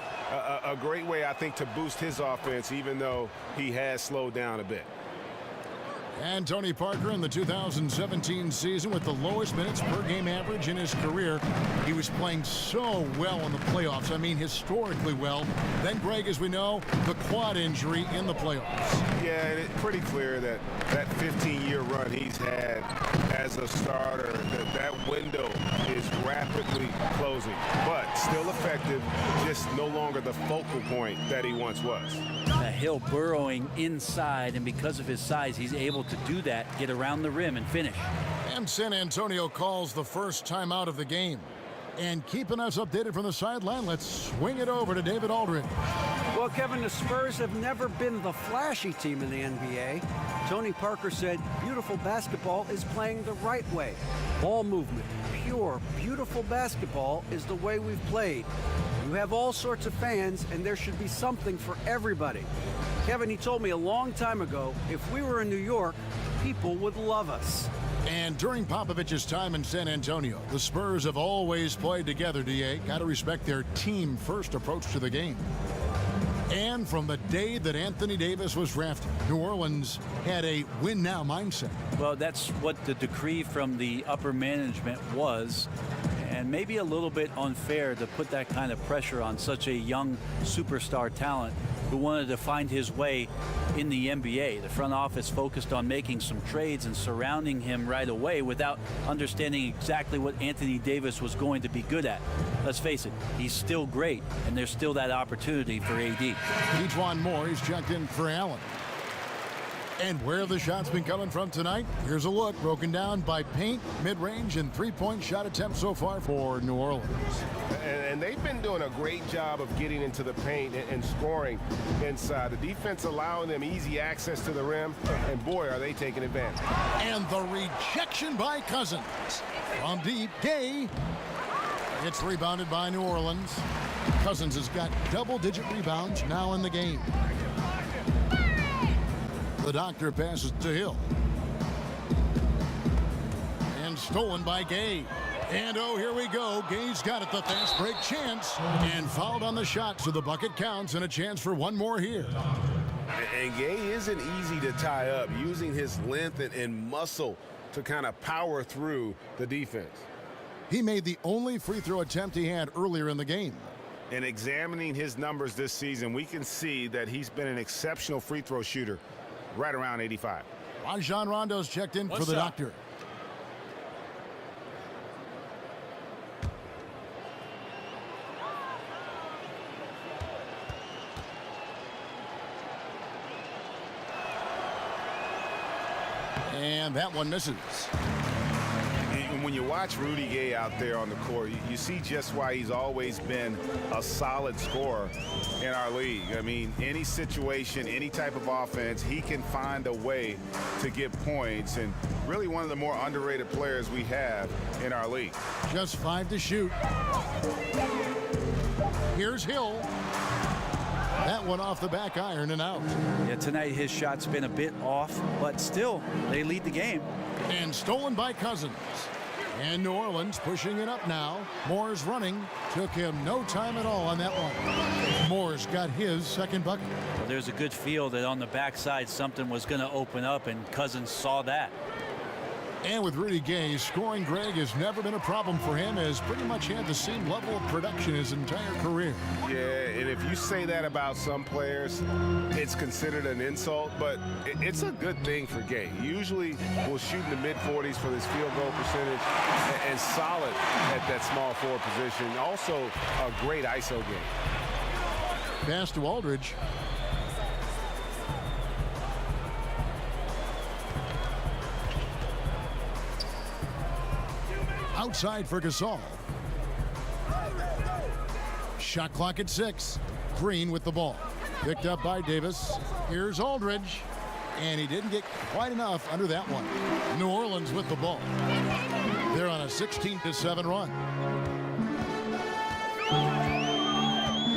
a great way, I think, to boost his offense, even though he has slowed down a bit. And Tony Parker in the 2017 season with the lowest minutes per game average in his career. He was playing so well in the playoffs. I mean, historically well. Then, Greg, as we know, the quad injury in the playoffs. Yeah, it's pretty clear that 15-year run he's had as a starter, that window is rapidly closing. But still effective, just no longer the focal point that he once was. Hill burrowing inside, and because of his size, he's able to do that, get around the rim and finish. And San Antonio calls the first timeout of the game. And keeping us updated from the sideline, let's swing it over to David Aldridge. Well, Kevin, the Spurs have never been the flashy team in the NBA. Tony Parker said beautiful basketball is playing the right way. Ball movement, pure, beautiful basketball is the way we've played. You have all sorts of fans, and there should be something for everybody. Kevin, he told me a long time ago, if we were in New York, people would love us. And during Popovich's time in San Antonio, the Spurs have always played together, DA. Got to respect their team-first approach to the game. And from the day that Anthony Davis was drafted, New Orleans had a win-now mindset. Well, that's what the decree from the upper management was. And maybe a little bit unfair to put that kind of pressure on such a young superstar talent who wanted to find his way in the NBA. The front office focused on making some trades and surrounding him right away without understanding exactly what Anthony Davis was going to be good at. Let's face it, he's still great, and there's still that opportunity for AD. Dejuan Moore, he's checked in for Allen. And where have the shots been coming from tonight? Here's a look broken down by paint, mid-range, and three-point shot attempts so far for New Orleans. And they've been doing a great job of getting into the paint and scoring inside. The defense allowing them easy access to the rim, and boy, are they taking advantage. And the rejection by Cousins. From deep, Gay. It's rebounded by New Orleans. Cousins has got double-digit rebounds now in the game. The doctor passes to Hill. And stolen by Gay. And oh, here we go. Gay's got it, the fast break chance. And fouled on the shot, so the bucket counts and a chance for one more here. And Gay isn't easy to tie up, using his length and muscle to kind of power through the defense. He made the only free throw attempt he had earlier in the game. And examining his numbers this season, we can see that he's been an exceptional free throw shooter, right around 85. Rajon Rondo's checked in for the doctor. And that one misses. And when you watch Rudy Gay out there on the court, you see just why he's always been a solid scorer in our league. I mean, any situation, any type of offense, he can find a way to get points, and really one of the more underrated players we have in our league. Just 5 to shoot. Here's Hill. That one off the back iron and out. Yeah, tonight his shot's been a bit off, but still, they lead the game. And stolen by Cousins. And New Orleans pushing it up now. Moore's running. Took him no time at all on that one. Moore's got his second bucket. Well, there's a good feel that on the backside something was going to open up, and Cousins saw that. And with Rudy Gay, scoring Greg has never been a problem for him, has pretty much had the same level of production his entire career. Yeah, and if you say that about some players, it's considered an insult, but it's a good thing for Gay. Usually will shoot in the mid-40s for his field goal percentage and solid at that small forward position. Also a great ISO game. Pass to Aldridge. Outside for Gasol. Shot clock at 6. Green with the ball. Picked up by Davis. Here's Aldridge. And he didn't get quite enough under that one. New Orleans with the ball. They're on a 16-7 run.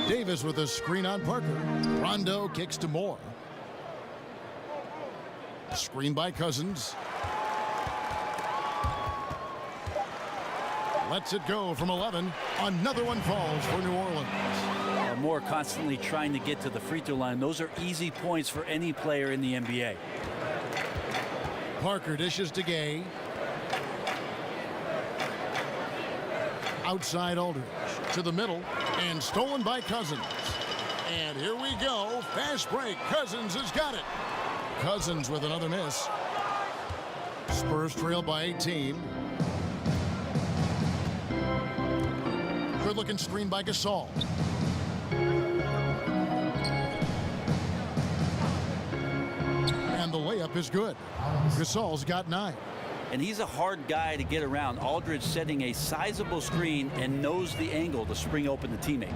Davis with a screen on Parker. Rondo kicks to Moore. Screen by Cousins. Lets it go from 11. Another one falls for New Orleans. Moore constantly trying to get to the free throw line. Those are easy points for any player in the NBA. Parker dishes to Gay. Outside Aldridge to the middle and stolen by Cousins. And here we go. Fast break. Cousins has got it. Cousins with another miss. Spurs trail by 18. Good looking screen by Gasol. And the layup is good. Gasol's got 9. And he's a hard guy to get around. Aldridge setting a sizable screen and knows the angle to spring open the teammate.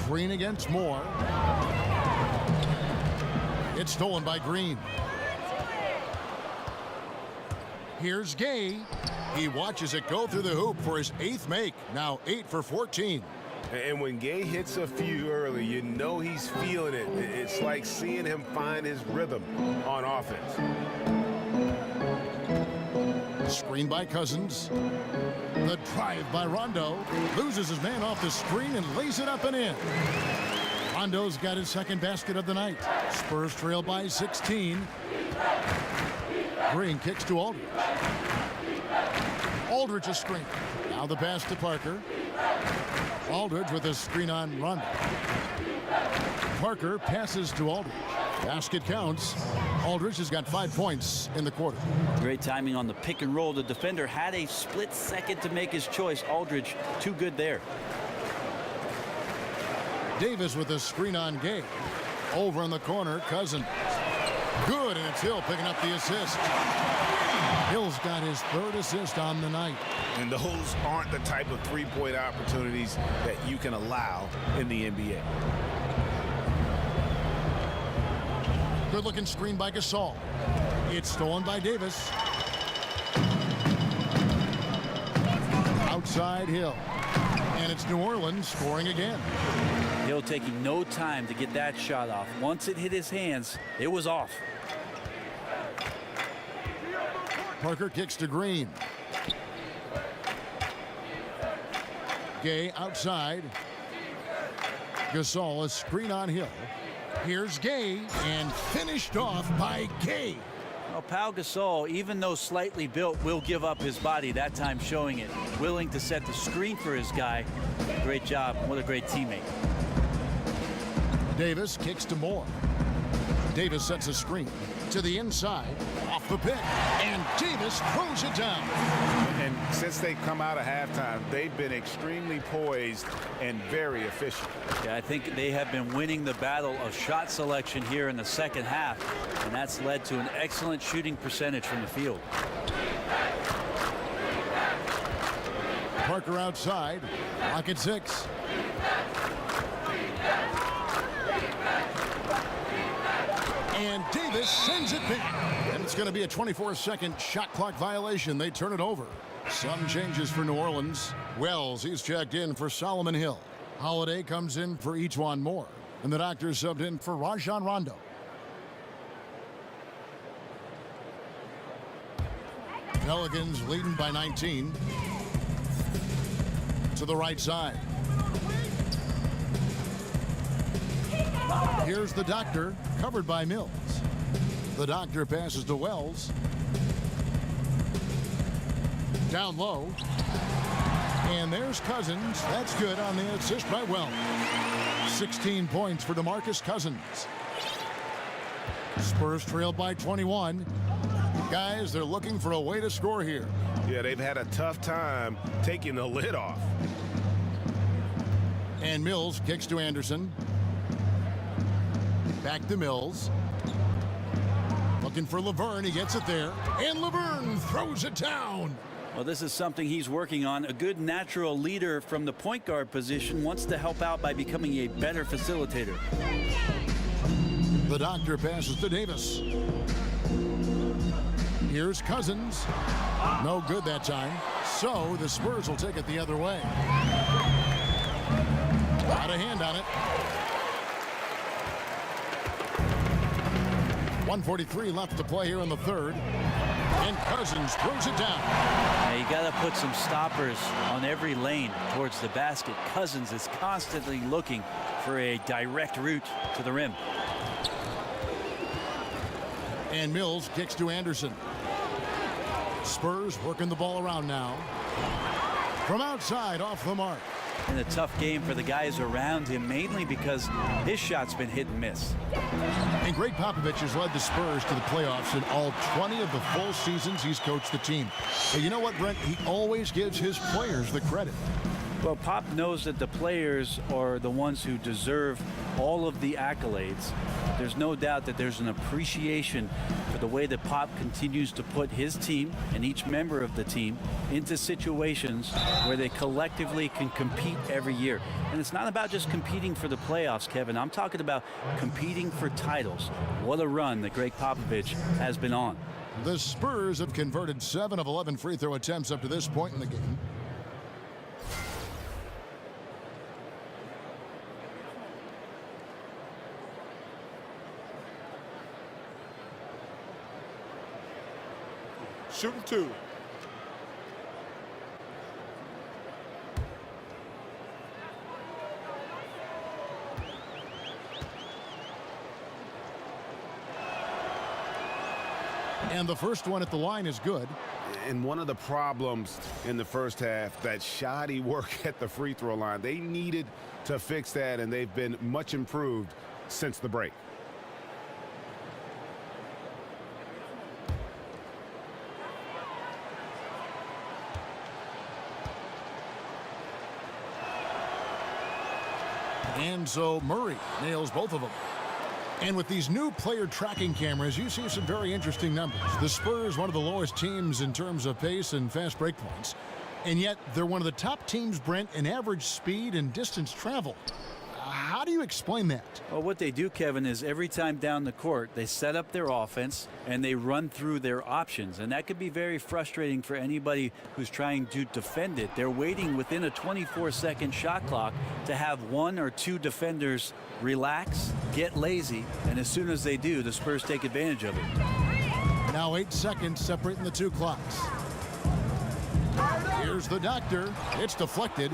Green against Moore. It's stolen by Green. Here's Gay. He watches it go through the hoop for his 8th make. Now 8 for 14. And when Gay hits a few early, you know he's feeling it. It's like seeing him find his rhythm on offense. Screen by Cousins. The drive by Rondo. Loses his man off the screen and lays it up and in. Rondo's got his second basket of the night. Spurs trail by 16. Green kicks to Aldridge. Aldridge a screen. Now the pass to Parker. Aldridge with a screen on Rondo. Parker passes to Aldridge. Basket counts. Aldridge has got 5 points in the quarter. Great timing on the pick and roll. The defender had a split second to make his choice. Aldridge, too good there. Davis with a screen on Gay. Over in the corner, Cousins. Good, and it's Hill picking up the assist. Hill's got his 3rd assist on the night. And those aren't the type of three-point opportunities that you can allow in the NBA. Good looking screen by Gasol. It's stolen by Davis. Outside Hill. And it's New Orleans scoring again. Hill taking no time to get that shot off. Once it hit his hands, it was off. Parker kicks to Green. Gay outside. Gasol, a screen on Hill. Here's Gay, and finished off by Gay. Well, Pau Gasol, even though slightly built, will give up his body, that time showing it. Willing to set the screen for his guy. Great job. What a great teammate. Davis kicks to Moore. Davis sets a screen to the inside, off the pick, and Davis throws it down. And since they've come out of halftime, they've been extremely poised and very efficient. Yeah, I think they have been winning the battle of shot selection here in the second half, and that's led to an excellent shooting percentage from the field. Parker outside, lock at 6. And Davis sends it back. And it's going to be a 24-second shot clock violation. They turn it over. Some changes for New Orleans. Wells, he's checked in for Solomon Hill. Holiday comes in for Ejuan Moore. And the Doctor subbed in for Rajon Rondo. Pelicans leading by 19. To the right side. Here's the Doctor, covered by Mills. The Doctor passes to Wells. Down low. And there's Cousins. That's good on the assist by Wells. 16 points for DeMarcus Cousins. Spurs trailed by 21. Guys, they're looking for a way to score here. Yeah, they've had a tough time taking the lid off. And Mills kicks to Anderson. Back to Mills. Looking for Laverne. He gets it there. And Laverne throws it down. Well, this is something he's working on. A good natural leader from the point guard position wants to help out by becoming a better facilitator. The Doctor passes to Davis. Here's Cousins. No good that time. So the Spurs will take it the other way. Out of hand on it. 1:43 left to play here in the third. And Cousins throws it down. Now you got to put some stoppers on every lane towards the basket. Cousins is constantly looking for a direct route to the rim. And Mills kicks to Anderson. Spurs working the ball around now. From outside, off the mark. And a tough game for the guys around him, mainly because his shot's been hit and miss. And Greg Popovich has led the Spurs to the playoffs in all 20 of the full seasons he's coached the team. And you know what, Brent? He always gives his players the credit. Well, Pop knows that the players are the ones who deserve all of the accolades. There's no doubt that there's an appreciation for the way that Pop continues to put his team and each member of the team into situations where they collectively can compete every year. And it's not about just competing for the playoffs, Kevin. I'm talking about competing for titles. What a run that Greg Popovich has been on. The Spurs have converted 7 of 11 free throw attempts up to this point in the game. Shooting 2. And the first one at the line is good. And one of the problems in the first half, that shoddy work at the free throw line. They needed to fix that, and they've been much improved since the break. And so Murray nails both of them. And with these new player tracking cameras, you see some very interesting numbers. The Spurs, one of the lowest teams in terms of pace and fast break points. And yet they're one of the top teams, Brent, in average speed and distance traveled. How How do you explain that? Well, what they do, Kevin, is every time down the court, they set up their offense and they run through their options. And that could be very frustrating for anybody who's trying to defend it. They're waiting within a 24-second shot clock to have one or two defenders relax, get lazy, and as soon as they do, the Spurs take advantage of it. Now 8 seconds separating the two clocks. Here's the doctor. It's deflected.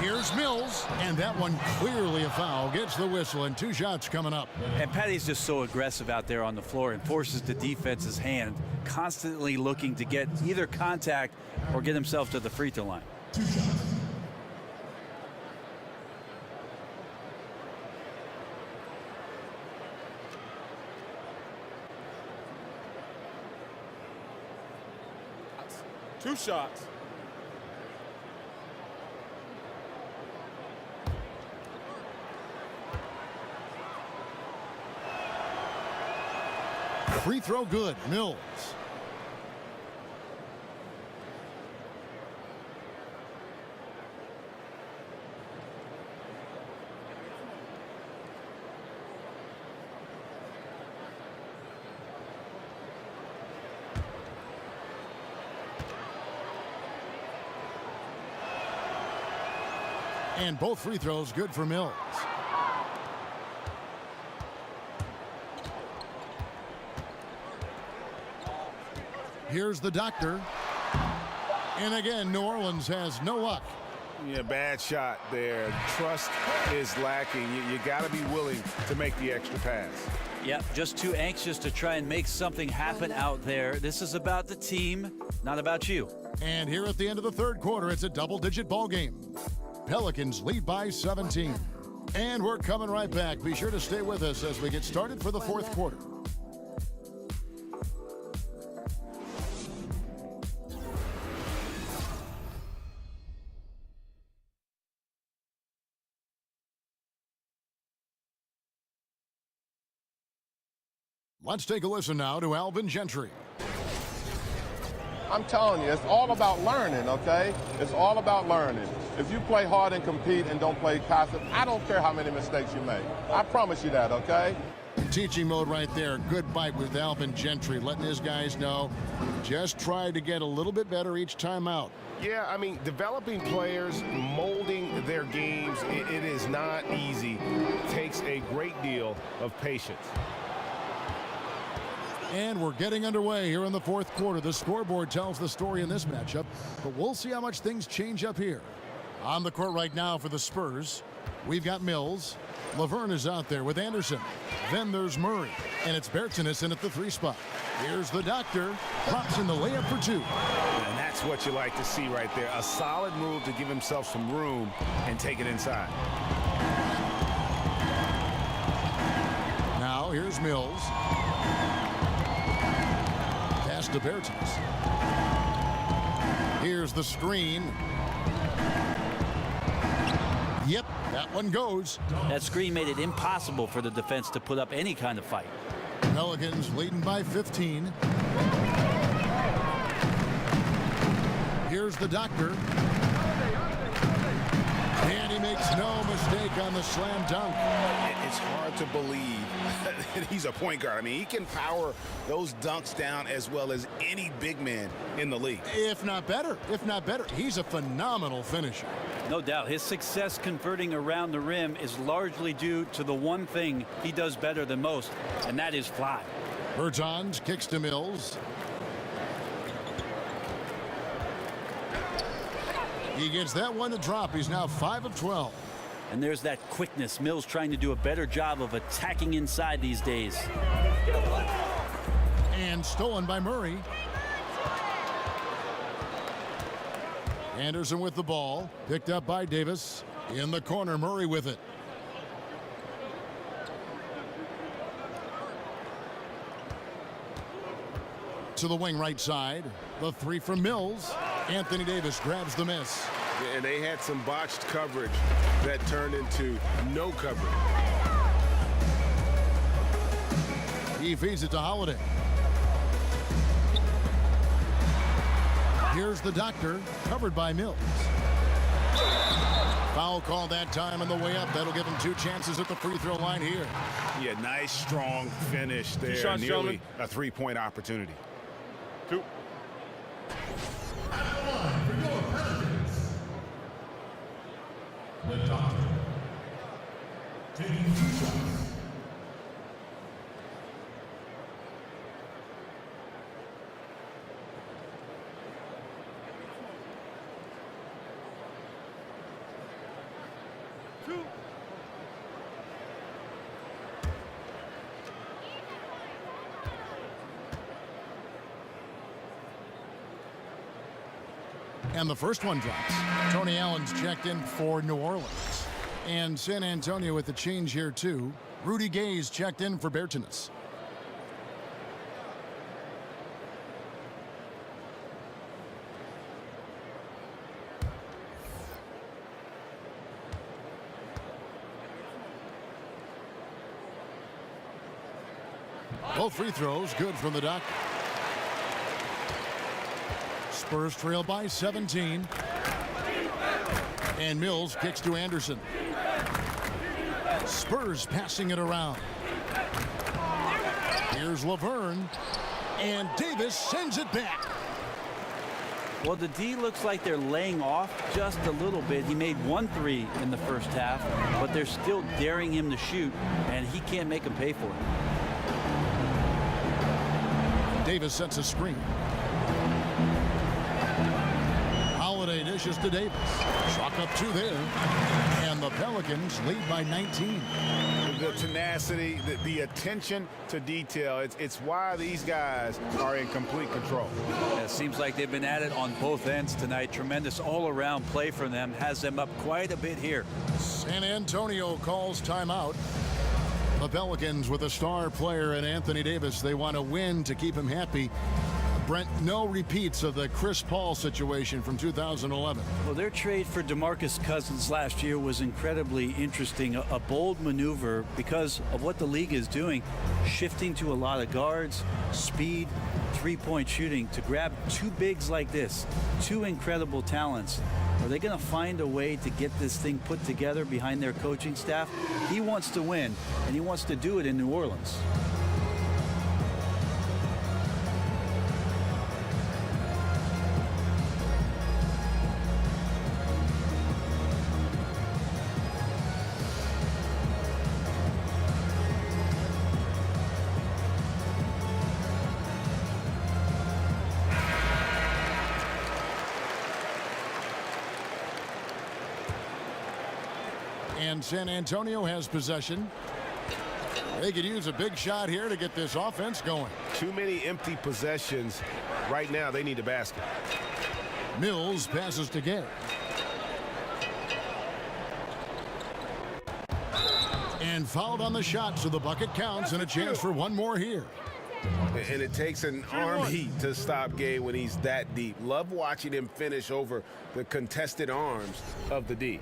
Here's Mills, and that one clearly a foul. Gets the whistle, and 2 shots coming up. And Patty's just so aggressive out there on the floor and forces the defense's hand, constantly looking to get either contact or get himself to the free throw line. 2 shots. Two shots. Free throw good. Mills. And both free throws good for Mills. Here's the doctor. And again, New Orleans has no luck. Yeah, bad shot there. Trust is lacking. You got to be willing to make the extra pass. Yep, just too anxious to try and make something happen out there. This is about the team, not about you. And here at the end of the third quarter, it's a double-digit ball game. Pelicans lead by 17. And we're coming right back. Be sure to stay with us as we get started for the fourth quarter. Let's take a listen now to Alvin Gentry. I'm telling you, it's all about learning, okay? It's all about learning. If you play hard and compete and don't play passive, I don't care how many mistakes you make. I promise you that, okay? Teaching mode right there. Good bite with Alvin Gentry, letting his guys know just try to get a little bit better each time out. Yeah, I mean, developing players, molding their games, it is not easy. It takes a great deal of patience. And we're getting underway here in the fourth quarter. The scoreboard tells the story in this matchup, but we'll see how much things change up here. On the court right now for the Spurs, we've got Mills. Laverne is out there with Anderson. Then there's Murray, and it's Bertans in at the 3 spot. Here's the doctor, drops in the layup for 2. And that's what you like to see right there. A solid move to give himself some room and take it inside. Now here's Mills. To Bertans. Here's the screen. Yep, that one goes. That screen made it impossible for the defense to put up any kind of fight. Pelicans leading by 15. Here's the doctor. And he makes no mistake on the slam dunk. It's hard to believe that he's a point guard. I mean, he can power those dunks down as well as any big man in the league. If not better. He's a phenomenal finisher. No doubt. His success converting around the rim is largely due to the one thing he does better than most, and that is fly. Bertans kicks to Mills. He gets that one to drop. He's now 5 of 12. And there's that quickness. Mills trying to do a better job of attacking inside these days. And stolen by Murray. Anderson with the ball. Picked up by Davis. In the corner, Murray with it. To the wing right side. The 3 from Mills. Anthony Davis grabs the miss. And they had some botched coverage that turned into no coverage. He feeds it to Holiday. Here's the doctor, covered by Mills. Foul call that time on the way up. That'll give him 2 chances at the free throw line here. Yeah, nice, strong finish there. shots, Nearly a 3-point opportunity. 2. The doctor taking 2 shots. And the first one drops. Tony Allen's checked in for New Orleans. And San Antonio with the change here, too. Rudy Gay's checked in for Bertina's. Both free throws good from the doctor. Spurs trail by 17. And Mills kicks to Anderson. Spurs passing it around. Here's Laverne. And Davis sends it back. Well, the D looks like they're laying off just a little bit. He made 1 3 in the first half, but they're still daring him to shoot, and he can't make them pay for it. Davis sets a screen. Holiday dishes to Davis. Chalk up 2 there. And the Pelicans lead by 19. The tenacity, the attention to detail, it's why these guys are in complete control. It seems like they've been at it on both ends tonight. Tremendous all-around play from them. Has them up quite a bit here. San Antonio calls timeout. The Pelicans with a star player in Anthony Davis. They want to win to keep him happy. Brent, no repeats of the Chris Paul situation from 2011. Well, their trade for DeMarcus Cousins last year was incredibly interesting. A bold maneuver because of what the league is doing, shifting to a lot of guards, speed, three-point shooting to grab 2 bigs like this, 2 incredible talents. Are they going to find a way to get this thing put together behind their coaching staff? He wants to win, and he wants to do it in New Orleans. And San Antonio has possession. They could use a big shot here to get this offense going. Too many empty possessions. Right now, they need a basket. Mills passes to Gay. And fouled on the shot, so the bucket counts, and a chance for 1 more here. And it takes an arm heat to stop Gay when he's that deep. Love watching him finish over the contested arms of the D.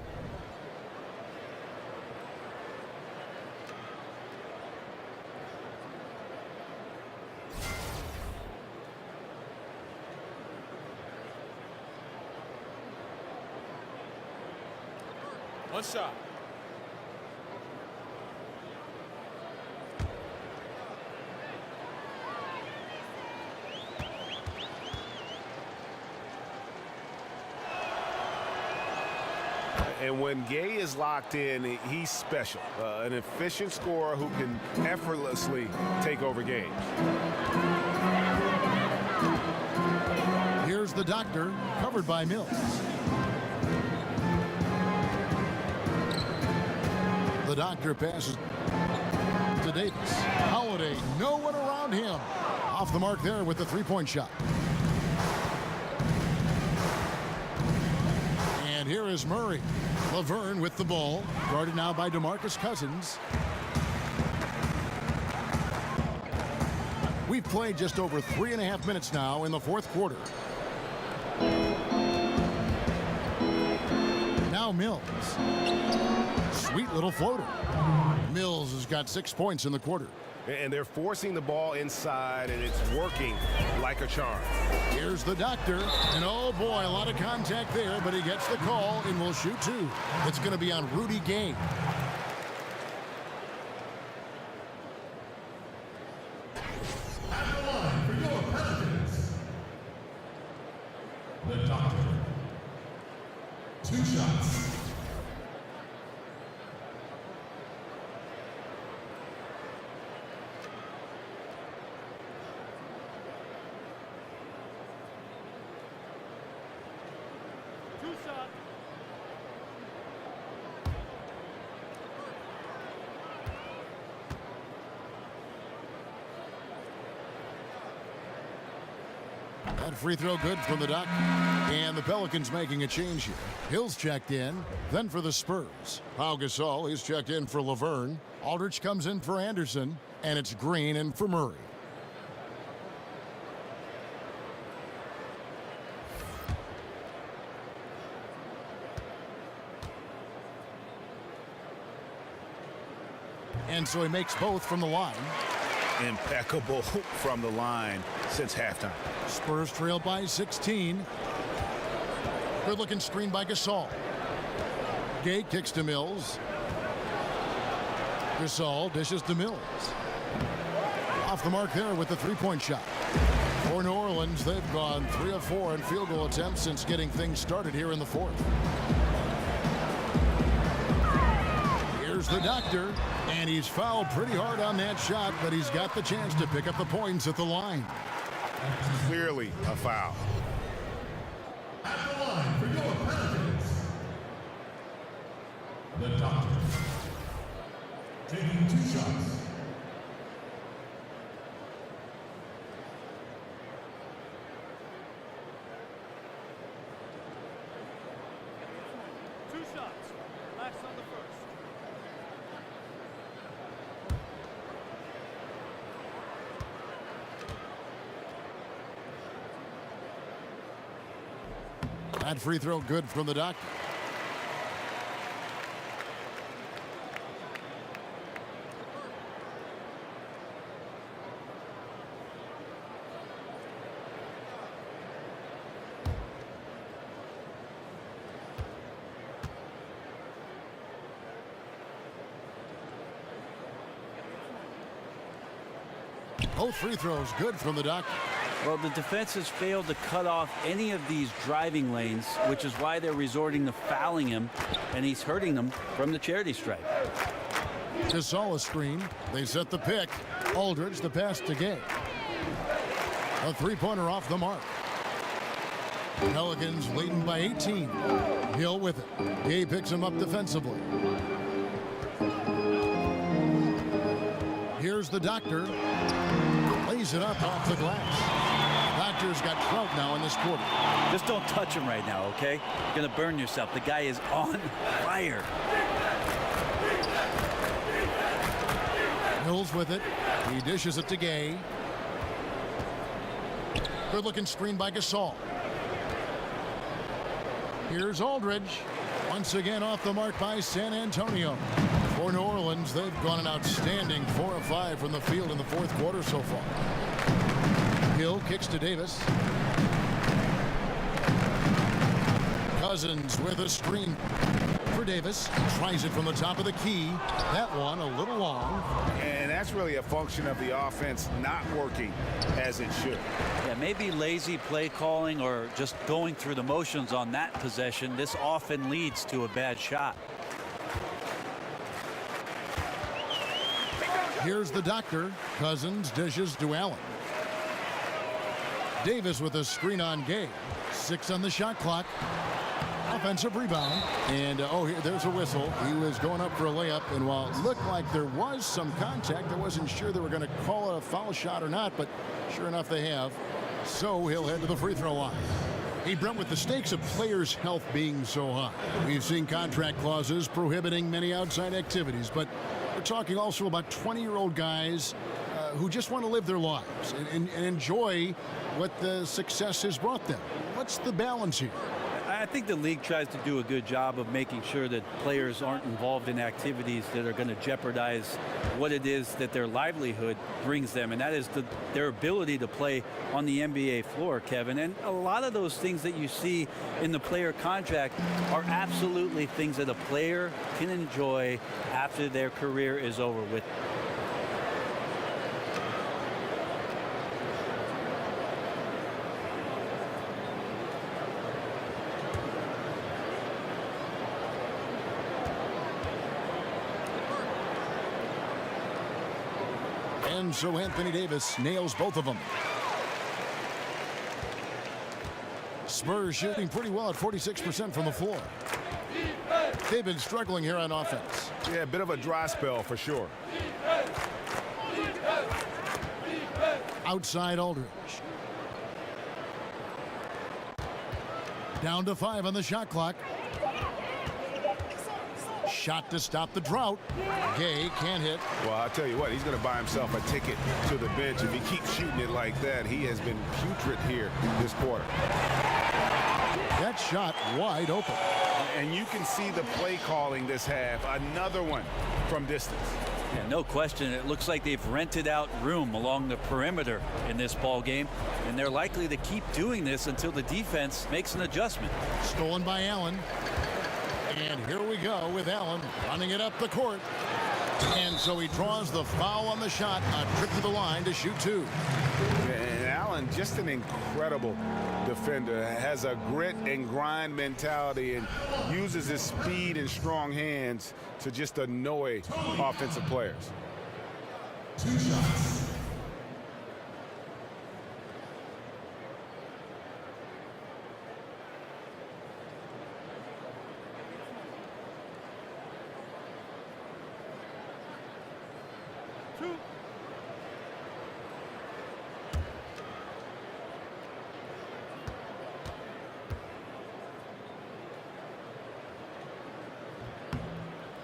One shot. And when Gay is locked in, he's special. An efficient scorer who can effortlessly take over games. Here's the doctor, covered by Mills. The doctor passes to Davis. Holiday, no one around him. Off the mark there with the 3-point shot. And here is Murray. Laverne with the ball. Guarded now by DeMarcus Cousins. We've played just over 3.5 minutes now in the 4th quarter. Now Mills. Sweet little floater. Mills has got 6 points in the quarter. And they're forcing the ball inside, and it's working like a charm. Here's the doctor, and oh boy, a lot of contact there, but he gets the call and will shoot two. It's going to be on Rudy Gay. The doctor. 2 shots. That free throw good from the Duck. And the Pelicans making a change here. Hill's checked in. Then for the Spurs, Pau Gasol, he's checked in for Laverne. Aldridge comes in for Anderson. And it's Green in for Murray. And so he makes both from the line. Impeccable from the line since halftime. Spurs trail by 16. Good looking screen by Gasol. Gay kicks to Mills. Gasol dishes to Mills. Off the mark there with the three-point shot. For New Orleans, they've gone 3 of 4 in field goal attempts since getting things started here in the fourth. Here's the doctor, and he's fouled pretty hard on that shot, but he's got the chance to pick up the points at the line. Clearly a foul. At the line for your Pelicans. The doctor. Taking 2 shots. That free throw good from the doctor. Both free throws good from the doctor. Well, the defense has failed to cut off any of these driving lanes, which is why they're resorting to fouling him, and he's hurting them from the charity stripe. Gasol a screen. They set the pick. Aldridge the pass to Gay. A three-pointer off the mark. Pelicans leading by 18. Hill with it. Gay picks him up defensively. Here's the doctor. Lays it up off the glass. Doctor's got 12 now in this quarter. Just don't touch him right now, okay? You're going to burn yourself. The guy is on fire. Mills with it. He dishes it to Gay. Good looking screen by Gasol. Here's Aldridge. Once again off the mark by San Antonio. For New Orleans, they've gone an outstanding 4 of 5 from the field in the fourth quarter so far. Hill kicks to Davis. Cousins with a screen for Davis. Tries it from the top of the key. That one a little long. And that's really a function of the offense not working as it should. Yeah, maybe lazy play calling or just going through the motions on that possession. This often leads to a bad shot. Here's the doctor. Cousins dishes to Allen. Davis with a screen on Gay. 6 on the shot clock. Offensive rebound. And, there's a whistle. He was going up for a layup. And while it looked like there was some contact, I wasn't sure they were going to call it a foul shot or not. But sure enough, they have. So he'll head to the free throw line. Hey, Brent, with the stakes of players' health being so high, we've seen contract clauses prohibiting many outside activities. But we're talking also about 20-year-old guys who just want to live their lives and enjoy what the success has brought them. What's the balance here? I think the league tries to do a good job of making sure that players aren't involved in activities that are going to jeopardize what it is that their livelihood brings them, and that is their ability to play on the NBA floor, Kevin. And a lot of those things that you see in the player contract are absolutely things that a player can enjoy after their career is over with. And so Anthony Davis nails both of them. Spurs shooting pretty well at 46% from the floor. They've been struggling here on offense. Yeah, a bit of a dry spell for sure. Outside Aldridge. Down to 5 on the shot clock. Shot to stop the drought. Gay can't hit. Well, I'll tell you what, he's going to buy himself a ticket to the bench. If he keeps shooting it like that, he has been putrid here this quarter. That shot wide open. And you can see the play calling this half. Another one from distance. Yeah, no question. It looks like they've rented out room along the perimeter in this ball game, and they're likely to keep doing this until the defense makes an adjustment. Stolen by Allen. And here we go with Allen running it up the court. And so he draws the foul on the shot. A trip to the line to shoot 2. And Allen, just an incredible defender, has a grit and grind mentality and uses his speed and strong hands to just annoy offensive players. 2 shots.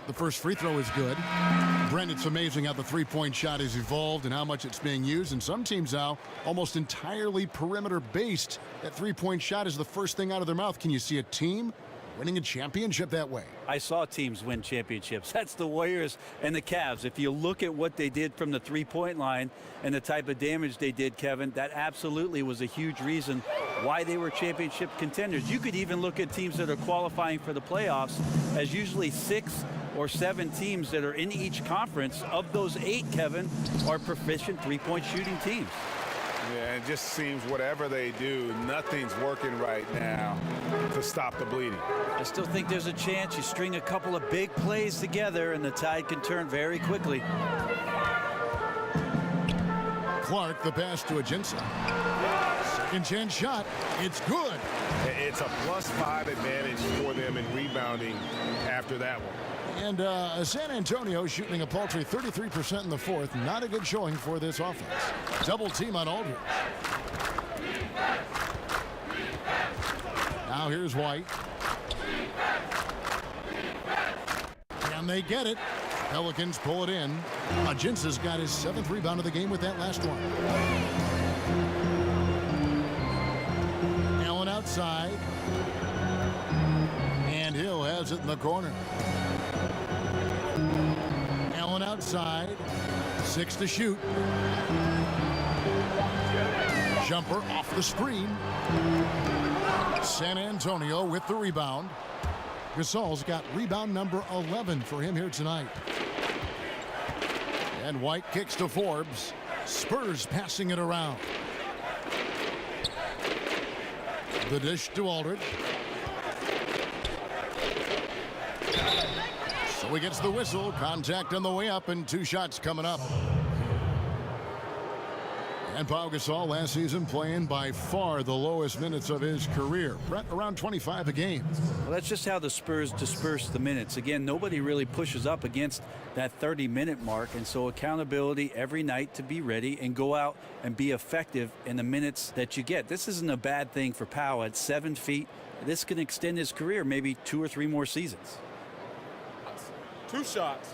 The first free throw is good. Brent, it's amazing how the three-point shot has evolved and how much it's being used. And some teams now almost entirely perimeter-based. That three-point shot is the first thing out of their mouth. Can you see a team winning a championship that way? I saw teams win championships. That's the Warriors and the Cavs. If you look at what they did from the three-point line and the type of damage they did, Kevin, that absolutely was a huge reason why they were championship contenders. You could even look at teams that are qualifying for the playoffs as usually 6 or 7 teams that are in each conference. Of those 8, Kevin, are proficient three-point shooting teams. Yeah, it just seems whatever they do, nothing's working right now to stop the bleeding. I still think there's a chance you string a couple of big plays together and the tide can turn very quickly. Clark, the pass to Ajinça. Second chance shot. It's good. It's a +5 advantage for them in rebounding after that one. And San Antonio shooting a paltry 33% in the fourth. Not a good showing for this offense. Double team on Aldridge. Now here's White. And they get it. Pelicans pull it in. Ajinça's got his 7th rebound of the game with that last one. Allen outside. And Hill has it in the corner. Allen outside. 6 to shoot. Jumper off the screen. San Antonio with the rebound. Gasol's got rebound number 11 for him here tonight. And White kicks to Forbes. Spurs passing it around. The dish to Aldridge. So he gets the whistle. Contact on the way up and 2 shots coming up. And Pau Gasol last season playing by far the lowest minutes of his career. Brett, around 25 a game. Well, that's just how the Spurs disperse the minutes. Again, nobody really pushes up against that 30-minute mark, and so accountability every night to be ready and go out and be effective in the minutes that you get. This isn't a bad thing for Pau at 7 feet. This can extend his career maybe 2 or 3 more seasons. 2 shots.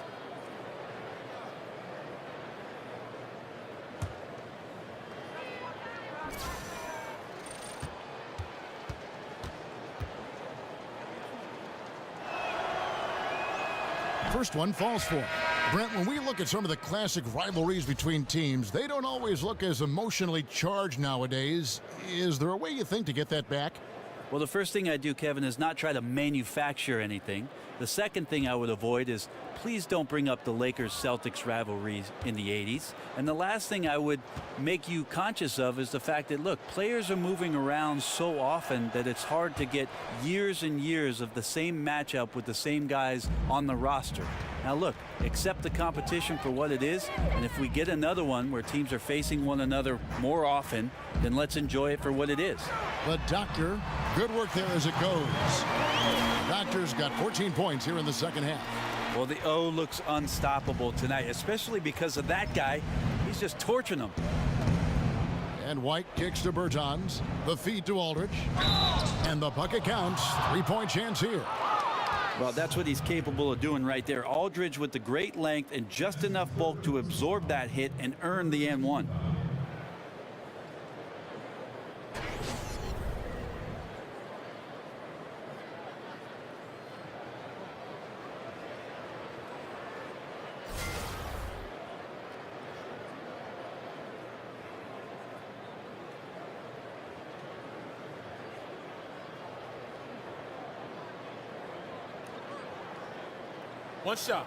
First one falls for him. Brent, when we look at some of the classic rivalries between teams, they don't always look as emotionally charged nowadays. Is there a way you think to get that back? Well, the first thing I do, Kevin, is not try to manufacture anything. The second thing I would avoid is please don't bring up the Lakers-Celtics rivalries in the 80s. And the last thing I would make you conscious of is the fact that, look, players are moving around so often that it's hard to get years and years of the same matchup with the same guys on the roster. Now, look, accept the competition for what it is, and if we get another one where teams are facing one another more often, then let's enjoy it for what it is. The Doctor, good work there as it goes. The Doctor's got 14 points here in the second half. Well, the O looks unstoppable tonight, especially because of that guy. He's just torching them. And White kicks to Bertans. The feed to Aldridge. And the bucket counts. 3-point chance here. Well, that's what he's capable of doing right there. Aldridge with the great length and just enough bulk to absorb that hit and earn the N1. One shot.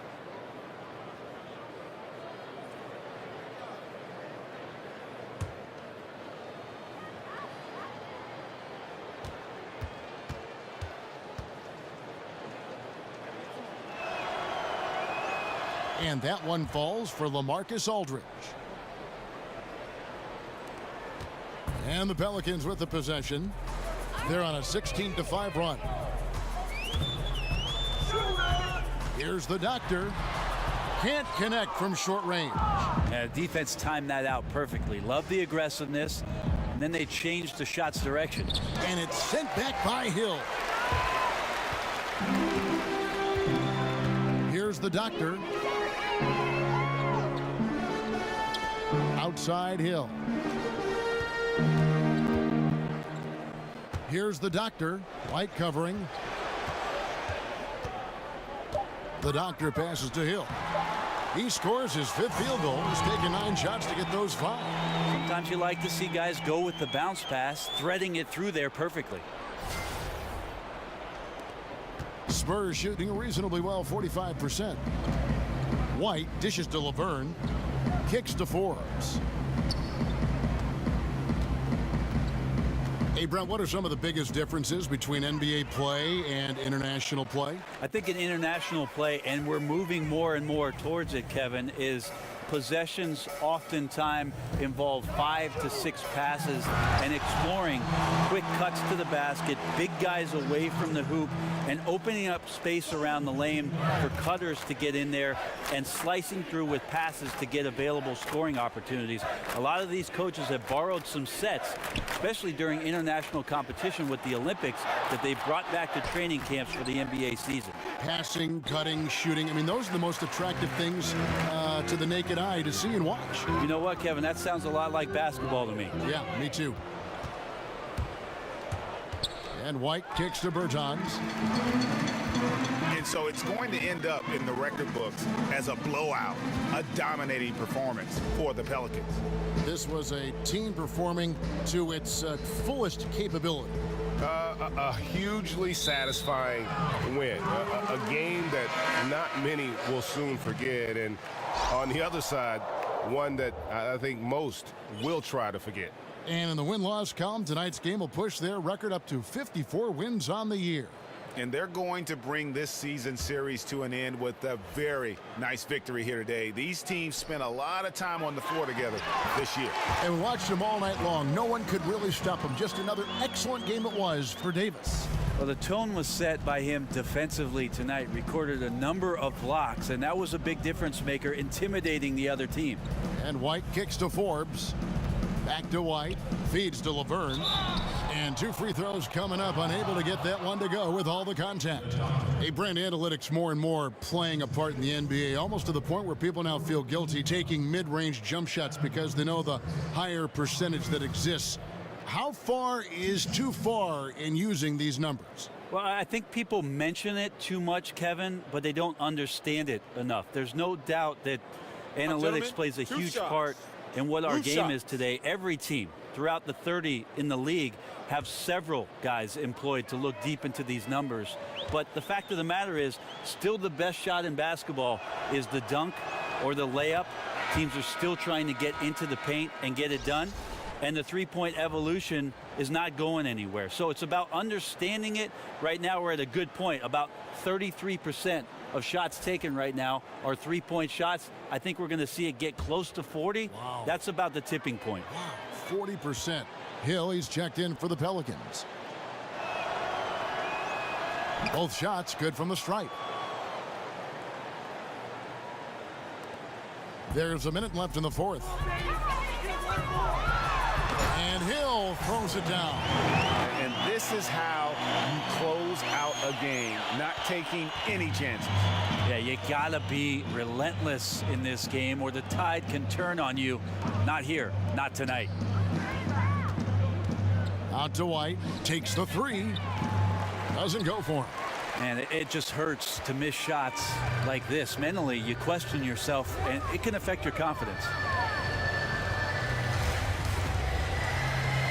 And that one falls for LaMarcus Aldridge. And the Pelicans with the possession. They're on a 16-5 run. Here's the Doctor. Can't connect from short range. Defense timed that out perfectly. Love the aggressiveness. And then they changed the shot's direction. And it's sent back by Hill. Here's the Doctor. Outside Hill. Here's the Doctor. White covering. The Doctor passes to Hill. He scores his 5th field goal. He's taken 9 shots to get those 5. Sometimes you like to see guys go with the bounce pass, threading it through there perfectly. Spurs shooting reasonably well, 45%. White dishes to Laverne. Kicks to Forbes. Hey, Brent, what are some of the biggest differences between NBA play and international play? I think in international play, and we're moving more and more towards it, Kevin, is possessions oftentimes involve 5 to 6 passes and exploring quick cuts to the basket, big guys away from the hoop, and opening up space around the lane for cutters to get in there and slicing through with passes to get available scoring opportunities. A lot of these coaches have borrowed some sets, especially during international competition with the Olympics, that they brought back to training camps for the NBA season. Passing, cutting, shooting. I mean, those are the most attractive things to the naked eye to see and watch. You know what, Kevin? That sounds a lot like basketball to me. Yeah, me too. And White kicks to Bertans. And so it's going to end up in the record books as a blowout, a dominating performance for the Pelicans. This was a team performing to its fullest capability. A hugely satisfying win, a game that not many will soon forget, and on the other side, one that I think most will try to forget. And in the win-loss column, tonight's game will push their record up to 54 wins on the year. And they're going to bring this season series to an end with a very nice victory here today. These teams spent a lot of time on the floor together this year. And we watched them all night long. No one could really stop them. Just another excellent game it was for Davis. Well, the tone was set by him defensively tonight. Recorded a number of blocks, and that was a big difference maker, intimidating the other team. And White kicks to Forbes. Back to White. Feeds to Laverne. And 2 free throws coming up, unable to get that one to go with all the contact. Hey, Brent, analytics more and more playing a part in the NBA, almost to the point where people now feel guilty taking mid-range jump shots because they know the higher percentage that exists How far is too far in using these numbers? Well, I think people mention it too much, Kevin, but they don't understand it enough. There's no doubt that analytics plays a huge part in what our game is today. Every team throughout the 30 in the league have several guys employed to look deep into these numbers. But the fact of the matter is, still the best shot in basketball is the dunk or the layup. Teams are still trying to get into the paint and get it done. And the three-point evolution is not going anywhere. So it's about understanding it. Right now we're at a good point. About 33% of shots taken right now are three-point shots. I think we're going to see it get close to 40. Wow. That's about the tipping point. Wow, 40%. Hill, he's checked in for the Pelicans. Both shots good from the stripe. There's a minute left in the fourth. And Hill throws it down. And this is how you close out a game, not taking any chances. Yeah, you gotta be relentless in this game or the tide can turn on you. Not here, not tonight. Out to White, takes the three, doesn't go for him. And it just hurts to miss shots like this. Mentally, you question yourself, and it can affect your confidence.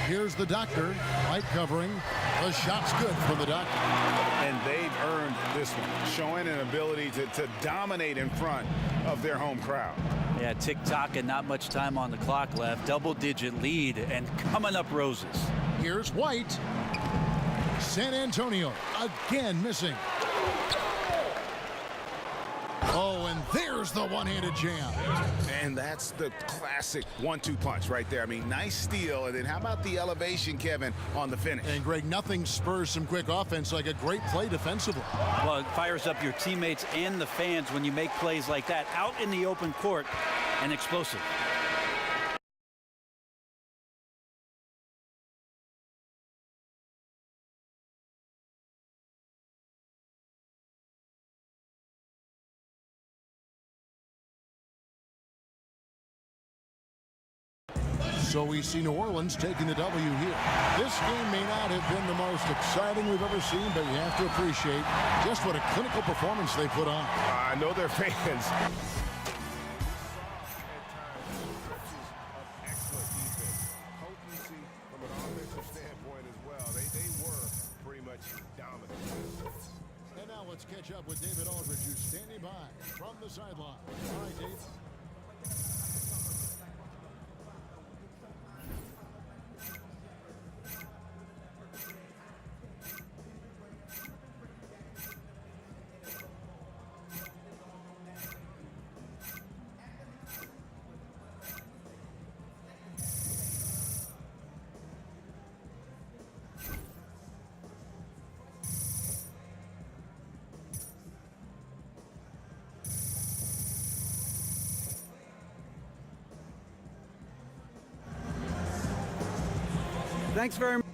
Here's the doctor, White covering. The shot's good for the doctor. And they've earned this one, showing an ability to dominate in front of their home crowd. Yeah, tick-tock and not much time on the clock left. Double-digit lead and coming up roses. Here's White. San Antonio again missing. Oh, and there's the one-handed jam. And that's the classic 1-2 punch right there. I mean, nice steal. And then how about the elevation, Kevin, on the finish? And Greg, nothing spurs some quick offense like a great play defensively. Well, it fires up your teammates and the fans when you make plays like that out in the open court and explosive. So we see New Orleans taking the W here. This game may not have been the most exciting we've ever seen, but you have to appreciate just what a clinical performance they put on. I know their fans. Excellent defense. Potency from an offensive standpoint as well. They were pretty much dominant. And now let's catch up with David Aldridge, who's standing by from the sideline. All right, Dave. Thanks very much.